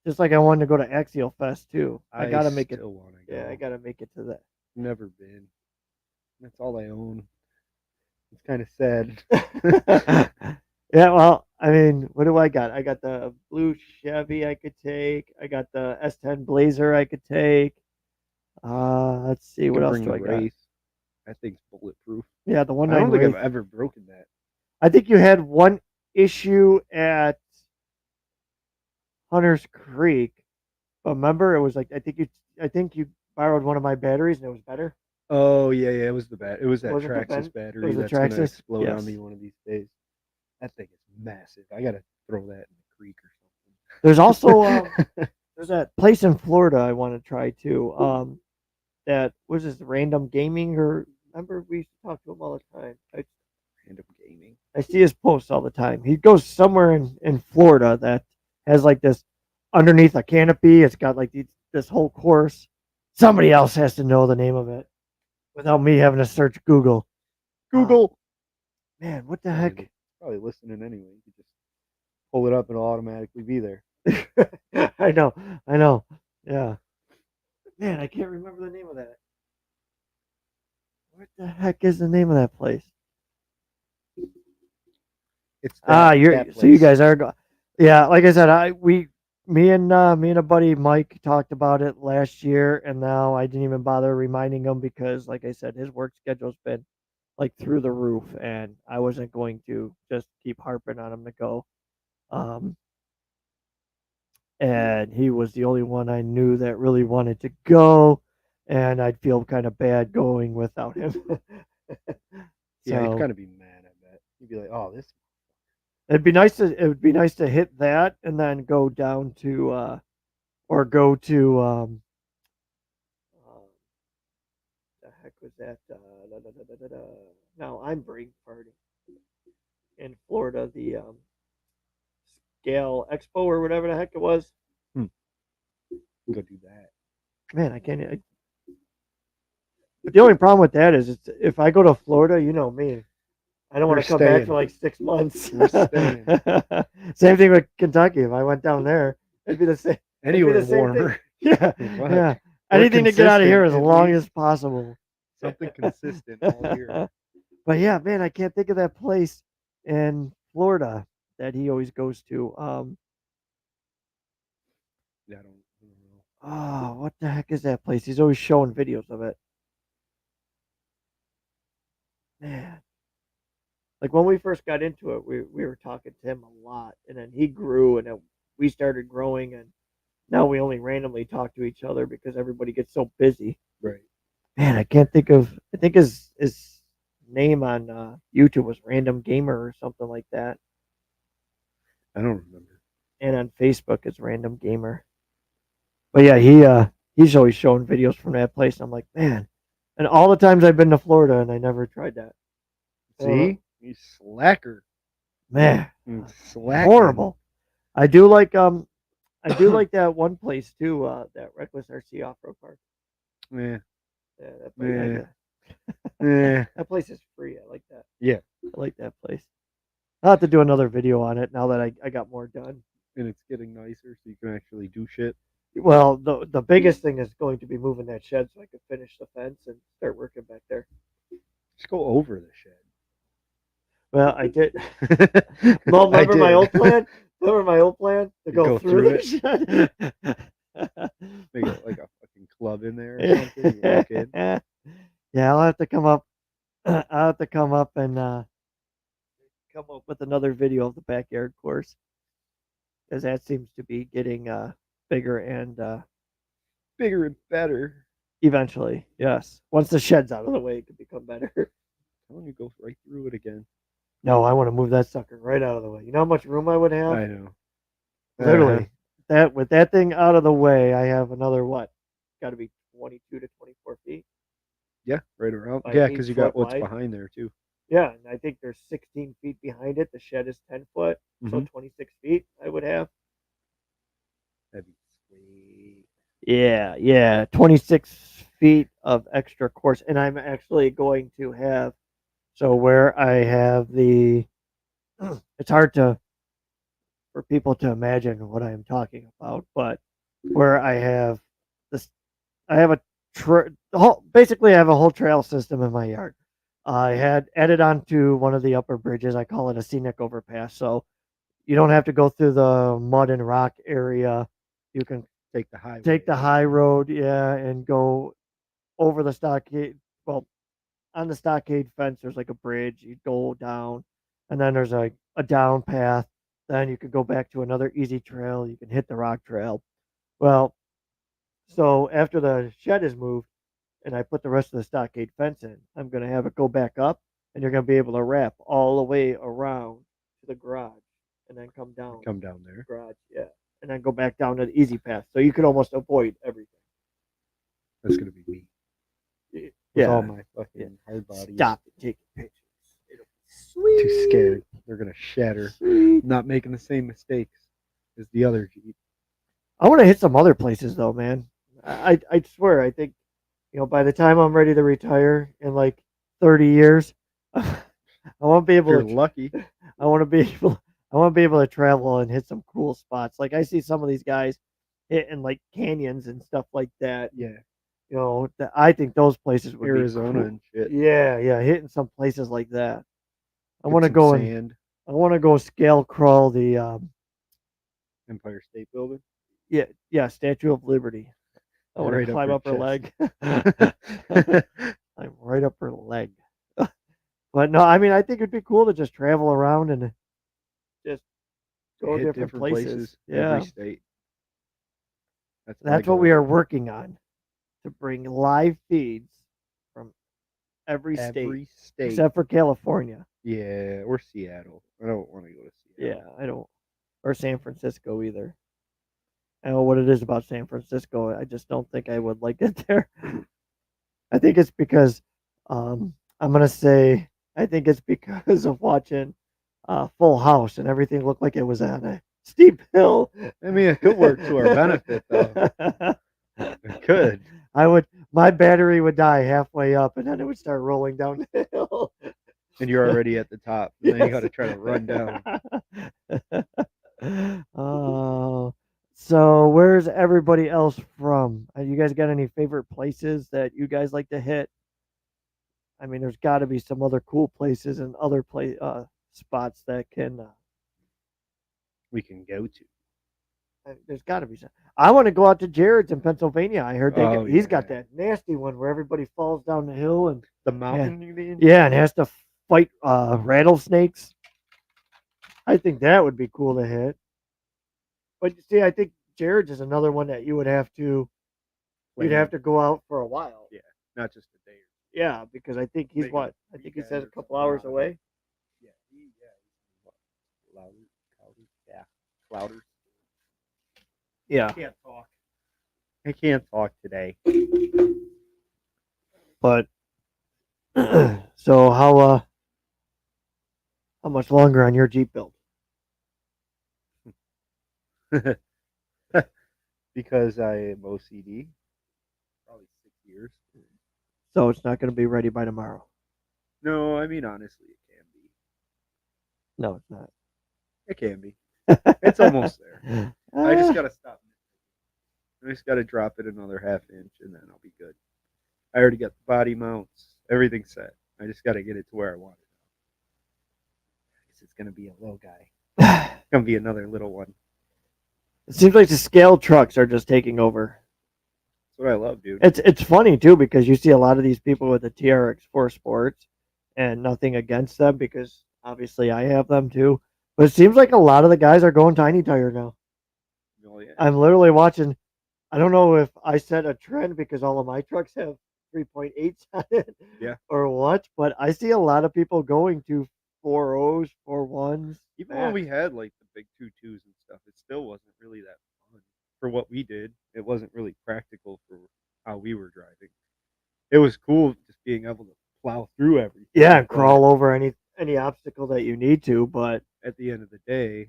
just like I wanted to go to Axial Fest too. I I gotta make it. still want to go. Yeah, I gotta make it to that. Never been. That's all I own. It's kind of sad. Yeah, well, I mean, what do I got? I got the blue Chevy I could take. I got the S10 Blazer I could take. Let's see, You what can else bring do the I got? Wraith. That thing's bulletproof. Yeah, the I don't 1.9 think I've Wraith. ever broken that. I think you had one issue at Hunter's Creek, but remember it was like I think you borrowed one of my batteries and it was better. Oh yeah, yeah. It was It was that Was it the Traxxas It battery was the that's gonna Traxxas? explode on Yes. me one of these days. That thing is massive. I gotta throw that in the creek or There's also something. there's that place in Florida I want to try too. That was this Random Gaming, or remember we used to talk to him all the time. Random gaming. I see his posts all the time. He goes somewhere in Florida that has like this underneath a canopy. It's got like this whole course. Somebody else has to know the name of it without me having to search Google. Google, man, what the heck? Probably listening anyway. You just pull it up and it'll automatically be there. I know. Yeah, man, I can't remember the name of that. What the heck is the name of that place? It's that, You're that so you place. guys are yeah, like I said, me and a buddy Mike talked about it last year, and now I didn't even bother reminding him because like I said, his work schedule's been like through the roof, and I wasn't going to just keep harping on him to go. Um and he was the only one I knew that really wanted to go, and I'd feel kind of bad going without him. Yeah, you'd So kind of be mad. I bet you'd be like, "Oh, this." it would be nice to hit that and then go down to or go to uh, the heck was that now I'm brain farting in Florida, the Scale Expo or whatever the heck it was. Go do that. Man, I can't. But the only problem with that is it's, if I go to Florida, you know me, I don't want We're to come back staying. for like 6 months. We're staying. Same thing with Kentucky. If I went down there, it'd be the same. Anywhere the same warmer. Yeah, Right. yeah. Or Anything to get out of here as consistent, at long least. as possible. Something consistent all year. But yeah, man, I can't think of that place in Florida that he always goes to. Yeah, I don't know. Oh, what the heck is that place? He's always showing videos of it. Man, like when we first got into it, we were talking to him a lot, and then he grew, and then we started growing, and now we only randomly talk to each other because everybody gets so busy. Right. Man, I can't think of. I think his name on YouTube was Random Gamer or something like that, I don't remember. and on Facebook it's Random Gamer. But yeah, he's always showing videos from that place. And I'm like, man, and all the times I've been to Florida and I never tried that. See, you slacker. Man, You slacker. horrible. I do like that one place too, that Reckless RC Off Road Park. Yeah. Yeah, that place, Yeah. that place is free. I like that. Yeah. I like that place. I'll have to do another video on it now that I got more done. and it's getting nicer, so you can actually do shit. Well, the biggest thing is going to be moving that shed so I can finish the fence and start working back there. Just go over the Well, I did. shed. Well, I remember my did. old plan? Remember my old plan to go, Go through through the shed? Make it like a fucking club in there or something. You walk in. Yeah, I'll have to come up. I'll have to come up and come up with another video of the backyard course, because that seems to be getting bigger and Bigger and better. eventually, yes, once the shed's out of the way, it could become better. Telling you, go right through it again. No, I want to move that sucker right out of the way. You know how much room I would have? I know. Literally, that with that thing out of the way, I have another what? Got to be 22 to 24 feet. Yeah, right around. Like Yeah, 8 because you foot got what's wide. behind there too. Yeah, and I think there's 16 feet behind it. The shed is 10 foot, so Mhm. 26 feet I would have. That'd be sweet. Yeah, 26 feet of extra course, and I'm actually going to have so where I have the. It's hard to for people to imagine what I am talking about, but where I have this, I have a basically I have a whole trail system in my yard. I had added onto one of the upper bridges. I call it a scenic overpass, so you don't have to go through the mud and rock area. You can Take the highway. take the high road, yeah, and go over the stockade. Well, on the stockade fence, there's like a bridge. You go down, and then there's a down path. Then you could go back to another easy trail. You can hit the rock trail. Well, so after the shed is moved and I put the rest of the stockade fence in, I'm going to have it go back up, and you're going to be able to wrap all the way around to the garage and then come down. Come down there. Garage, yeah, and then go back down to the easy path. So you could almost avoid everything. That's gonna be me. With Yeah. all my fucking hard bodies. Stop taking pictures. It'll be sweet. Too scared. They're gonna shatter. Sweet. Not making the same mistakes as the other Jeep. I want to hit some other places though, man. I swear, I think by the time I'm ready to retire in like 30 years, I won't be If able you're to. lucky. I want to be able. I want to be able to travel and hit some cool spots. Like I see some of these guys hitting like canyons and stuff like that. Yeah. I think those places would Arizona be cool. and shit. Yeah, hitting some places like that. I Get want to some go and sand. I want to go scale crawl the Empire State Building. yeah Statue of Liberty. I want Right to up climb her up her leg. chest. I'm right up her leg. But no, I mean I think it'd be cool to just travel around and just go Hit different places. Every Yeah, state. That's my that's what we goal. are working on, to bring live feeds from every state Every state. except for California. Yeah, or Seattle. I don't want to go to Seattle. Yeah, I don't, or San Francisco either. I know what it is about San Francisco. I just don't think I would like it there. I think it's because I'm gonna say I think it's because of watching Full House and everything looked like it was on a steep hill. I mean, it could work to our benefit, though. It could. My battery would die halfway up, and then it would start rolling down the hill. And you're already at the top. And then you Yes. got to try to run down. Oh, so where's everybody else from? You guys got any favorite places that you guys like to hit? I mean, there's got to be some other cool places and other spots that can. We can go to. There's got to be some. I want to go out to Jared's in Pennsylvania. I heard he's got yeah. that nasty one where everybody falls down the hill and The mountain, you mean? yeah, and has to fight rattlesnakes. I think that would be cool to hit. But you see, I think Jared's is another one that you would have to. You'd have to go out for a while. Yeah, not just a day. Yeah, because I think he's Maybe what? I think he says a couple hours away. Yeah, Clouder. Yeah. Can't talk. I can't talk today. But so how much longer on your Jeep build? Because I am OCD. Probably 6 years. So it's not going to be ready by tomorrow. No, I mean honestly, it can be. No, it's not. It can be. It's almost there. I just Ah, gotta stop. I just gotta drop it another half inch, and then I'll be good. I already got the body mounts, everything set. I just gotta get it to where I want it. Because it's gonna be a little guy. It's gonna be another little one. it seems like the scale trucks are just taking over. That's what I love, dude. It's funny too because you see a lot of these people with the TRX4 Sports, and nothing against them because obviously I have them too. But it seems like a lot of the guys are going tiny tire now. Oh yeah. I'm literally watching. I don't know if I set a trend because all of my trucks have 3.8s on it, Yeah. or what, but I see a lot of people going to 4.0s, 4.1s. Even when we had like the big 2.2s and stuff, it still wasn't really that fun for what we did. It wasn't really practical for how we were driving. It was cool just being able to plow through everything. Yeah, but crawl over any obstacle that you need to, but at the end of the day,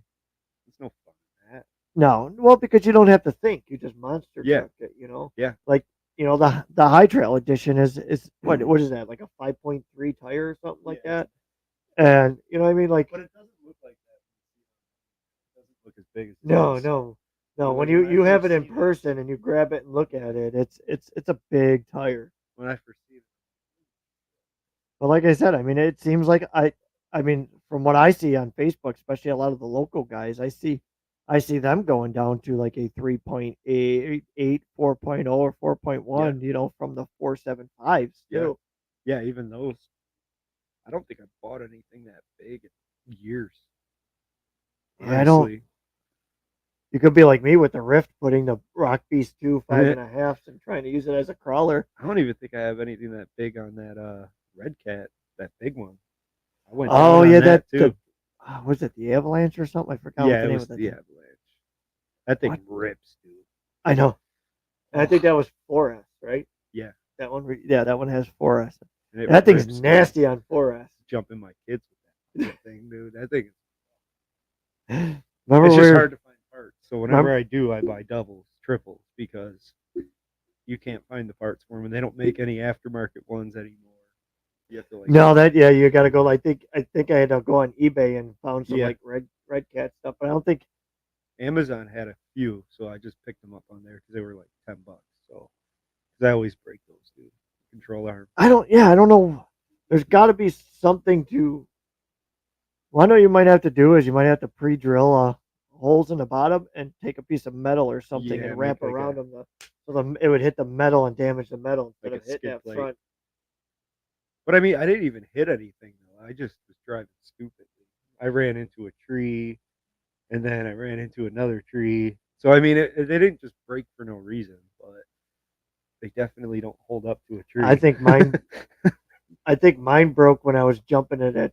it's no fun in that. no, well, because you don't have to think, you just monster Yeah. truck it, you know. Yeah. Like the High Trail edition is what is that, like a 5.3 tire or something like Yeah. that, and you know what I mean, like But it doesn't look like that. It doesn't look as big as it no, is. no, no. But When like you when I you have first it in seen it- person and you grab it and look at it, it's a big tire. When I first seen it, But like I said, I mean, it seems like I mean, from what I see on Facebook, especially a lot of the local guys, I see them going down to like a 3.8, 4.0, or 4.1, from the 4.75s Yeah. too. yeah, even those. I don't think I bought anything that big in years. Yeah, I don't. Honestly. You could be like me with the Rift, putting the Rock Beast 2 5.5s and trying to use it as a crawler. I don't even think I have anything that big on that Red Cat, that big one. I went Oh down on yeah, that too. was it the Avalanche or something? I forgot what Yeah, the it name was of the the thing. Avalanche. That thing What? rips, dude. I know. And I think that was 4S, right? Yeah. That one, yeah, that one has 4S. And it That thing's rips, dude. nasty on 4S. Jumping my kids with that thing, dude. That thing. Remember It's we just were, hard to find parts. So whenever I do, I buy doubles, triples, because you can't find the parts for them, and they don't make any aftermarket ones anymore. You have to like. no, that yeah, you got to go. I think I had to go on eBay and found some Yeah. like red cat stuff, but I don't think Amazon had a few, so I just picked them up on there because they were like $10. So, because I always break those, dude. Control arm. I don't know. There's got to be something to. Well, I know you might have to do is you might have to pre-drill holes in the bottom and take a piece of metal or something Yeah, and wrap make like around a- them it would hit the metal and damage the metal instead Like of a hitting skid that plate. front. But I mean, I didn't even hit anything though. I just was driving stupidly. I ran into a tree, and then I ran into another tree. So I mean, they didn't just break for no reason, but they definitely don't hold up to a tree. I think mine broke when I was jumping it at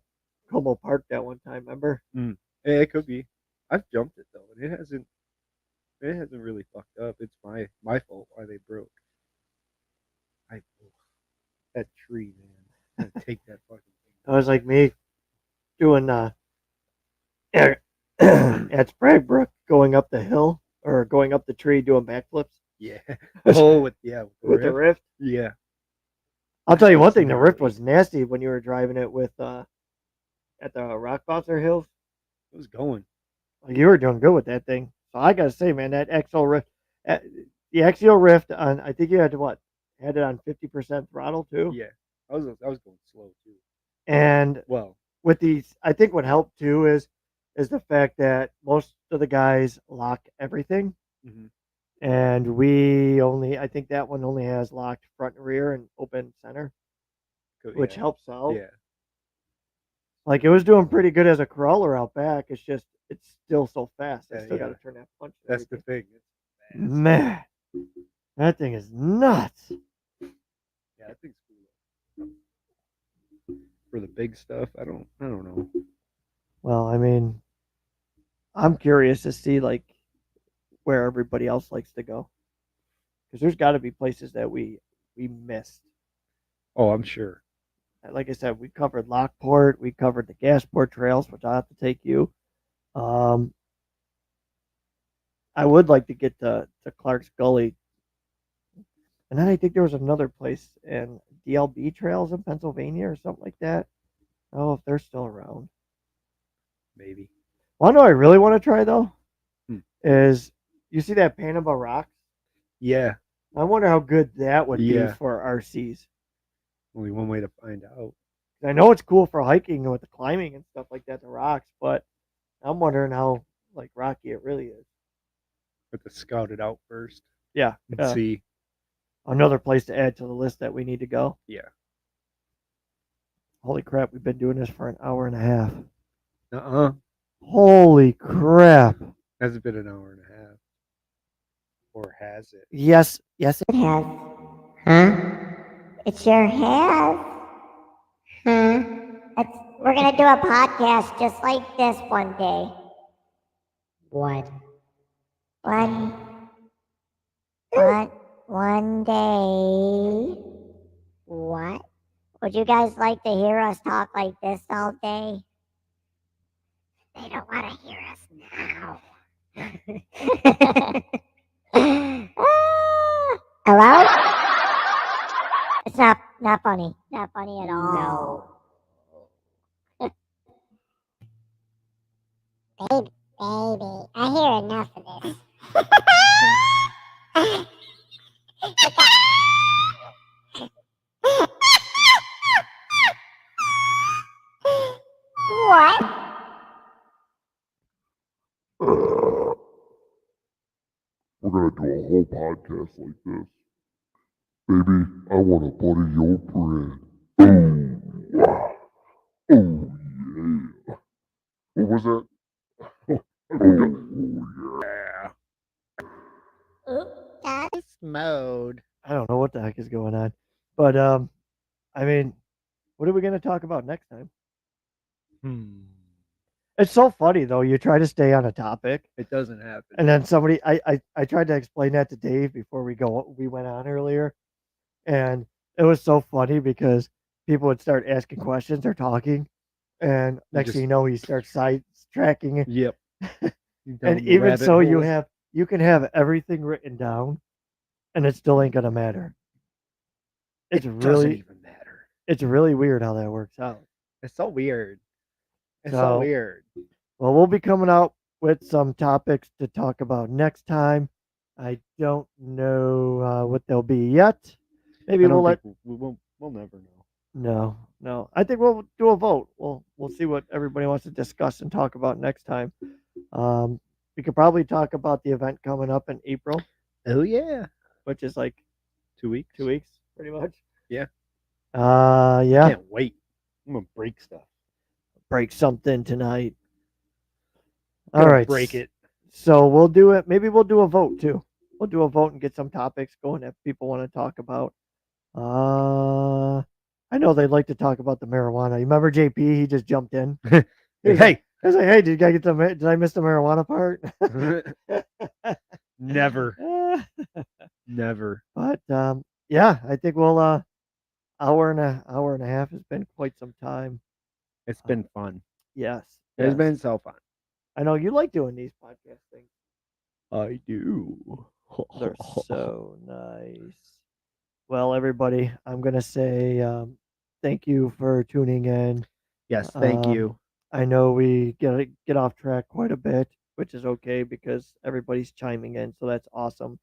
Como Park that one time. Remember? Yeah, it could be. I've jumped it though, and it hasn't. It hasn't really fucked up. It's my fault why they broke. That tree, man. I'm gonna take that fucking thing. It was like me doing at Spragbrook going up the hill or going up the tree doing backflips Yeah. Oh, with the with the Rift? Rift. Yeah. I'll tell you one thing: the Rift gnarly. was nasty when you were driving it with at the Rock Bouncer Hills. It was going. Like, you were doing good with that thing. So I gotta say, man, that XO Rift, the XO Rift on, I think you had to had it on 50% throttle too. Yeah. I was going slow too. And Well, with these, I think what helped too is the fact that most of the guys lock everything, mhm. and I think that one only has locked front and rear and open center, which Yeah. helps out. Yeah. Like, it was doing pretty good as a crawler out back. It's just it's still so fast. I Yeah, still got to yeah. turn that punch. and That's the everything. thing. It's fast. Man, that thing is nuts. Yeah, that thing's cool. For the big stuff, I don't know. Well, I mean, I'm curious to see like where everybody else likes to go, because there's got to be places that we missed. Oh, I'm sure. Like I said, we covered Lockport, we covered the Gasport trails, which I have to take you. I would like to get to Clark's Gully, and then I think there was another place in DLB trails in Pennsylvania or something like that. I don't know if they're still around. Maybe. One I really want to try though Hmm. is you see that Panama Rock? Yeah, I wonder how good that would be Yeah. for RCs. only one way to find out. I know it's cool for hiking and with the climbing and stuff like that, the rocks, but I'm wondering how like rocky it really is. Have to scout it out first Yeah, and see. another place to add to the list that we need to go. Yeah. Holy crap, we've been doing this for an hour and a half. Holy crap. Has it been an hour and a half? Or has it? Yes, yes. It has. Huh? It sure has. Huh? We're gonna do a podcast just like this one day. What? One day. What? Would you guys like to hear us talk like this all day? They don't want to hear us now. Hello? It's not funny. Not funny at all. Baby, I hear enough of this. What? We're gonna do a whole podcast like this. Baby, I want a butter your bread. Oh, wow. Oh, yeah. What was that? Oh, yeah. That's Mode. I don't know what the heck is going on. But I mean, what are we gonna talk about next time? It's so funny though. You try to stay on a topic, It doesn't happen. and then somebody I tried to explain that to Dave before we went on earlier, and it was so funny because people would start asking questions or talking, and next thing you know, he starts side tracking it. Yep. And even so, you can have everything written down, and it still ain't gonna matter. It's doesn't really even matter. it's really weird how that works out. It's so weird. It's So- so weird. Well, we'll be coming out with some topics to talk about next time. I don't know what they'll be yet. Maybe I don't we'll let. think we'll never know. No. I think we'll do a vote. We'll see what everybody wants to discuss and talk about next time. We could probably talk about the event coming up in April, Oh yeah. which is like 2 weeks. 2 weeks, pretty much. Yeah. Yeah. Can't wait. I'm gonna break stuff. Break something tonight. Gonna All right. break it. So we'll do it. Maybe we'll do a vote too. We'll do a vote and get some topics going that people want to talk about. I know they'd like to talk about the marijuana. You remember JP? He just jumped in. Hey. I was like, hey, did I miss the marijuana part? Never. Never. But yeah, I think we'll hour and a half has been quite some time. It's been fun. Yes. It's yes. been so fun. I know you like doing these podcast things. I do. They're so nice. Well, everybody, I'm gonna say thank you for tuning in. Yes, thank you. I know we get off track quite a bit, which is okay because everybody's chiming in, so that's awesome.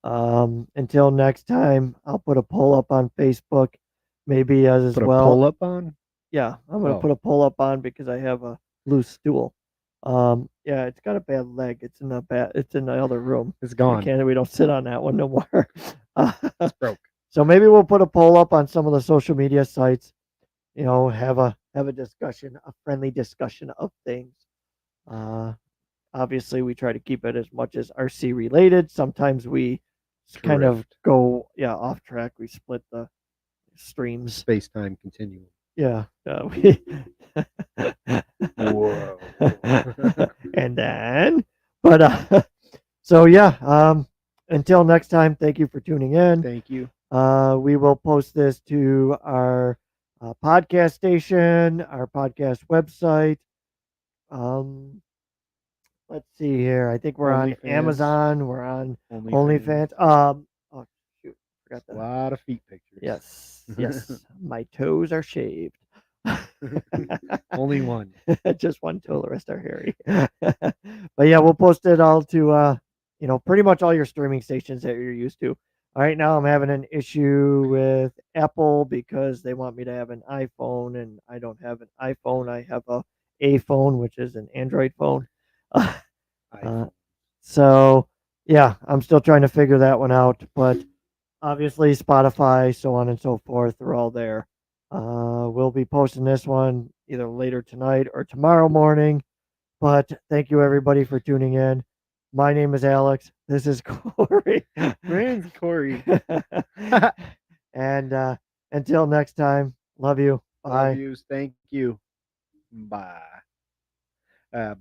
Until next time, I'll put a poll up on Facebook, maybe as Put well. a pull up on. Yeah, I'm gonna Oh. put a poll up on because I have a loose stool. Yeah, it's got a bad leg. It's in the other room. It's gone. We don't sit on that one no more. It's broke. So maybe we'll put a poll up on some of the social media sites. You know, have a discussion, a friendly discussion of things. Obviously, we try to keep it as much as RC related. Sometimes we kind of Drift. go off track. We split the streams. Space time continuum. Yeah, we. Whoa. And then, but so yeah. Until next time, thank you for tuning in. Thank you. We will post this to our podcast station, our podcast website. Let's see here. I think we're on OnlyFans. Amazon. We're on OnlyFans. Oh shoot, forgot A that. lot of feet pictures. Yes, yes. My toes are shaved. Only one. Just one tool. The rest are hairy. But yeah, we'll post it all to pretty much all your streaming stations that you're used to. All right, now I'm having an issue with Apple because they want me to have an iPhone, and I don't have an iPhone. I have a phone, which is an Android phone. iPhone. So yeah, I'm still trying to figure that one out. But obviously, Spotify, so on and so forth, are all there. We'll be posting this one either later tonight or tomorrow morning. But thank you everybody for tuning in. My name is Alex. This is Corey. Brandon's Corey. And until next time, love you. Bye. Love yous. Thank you. Bye.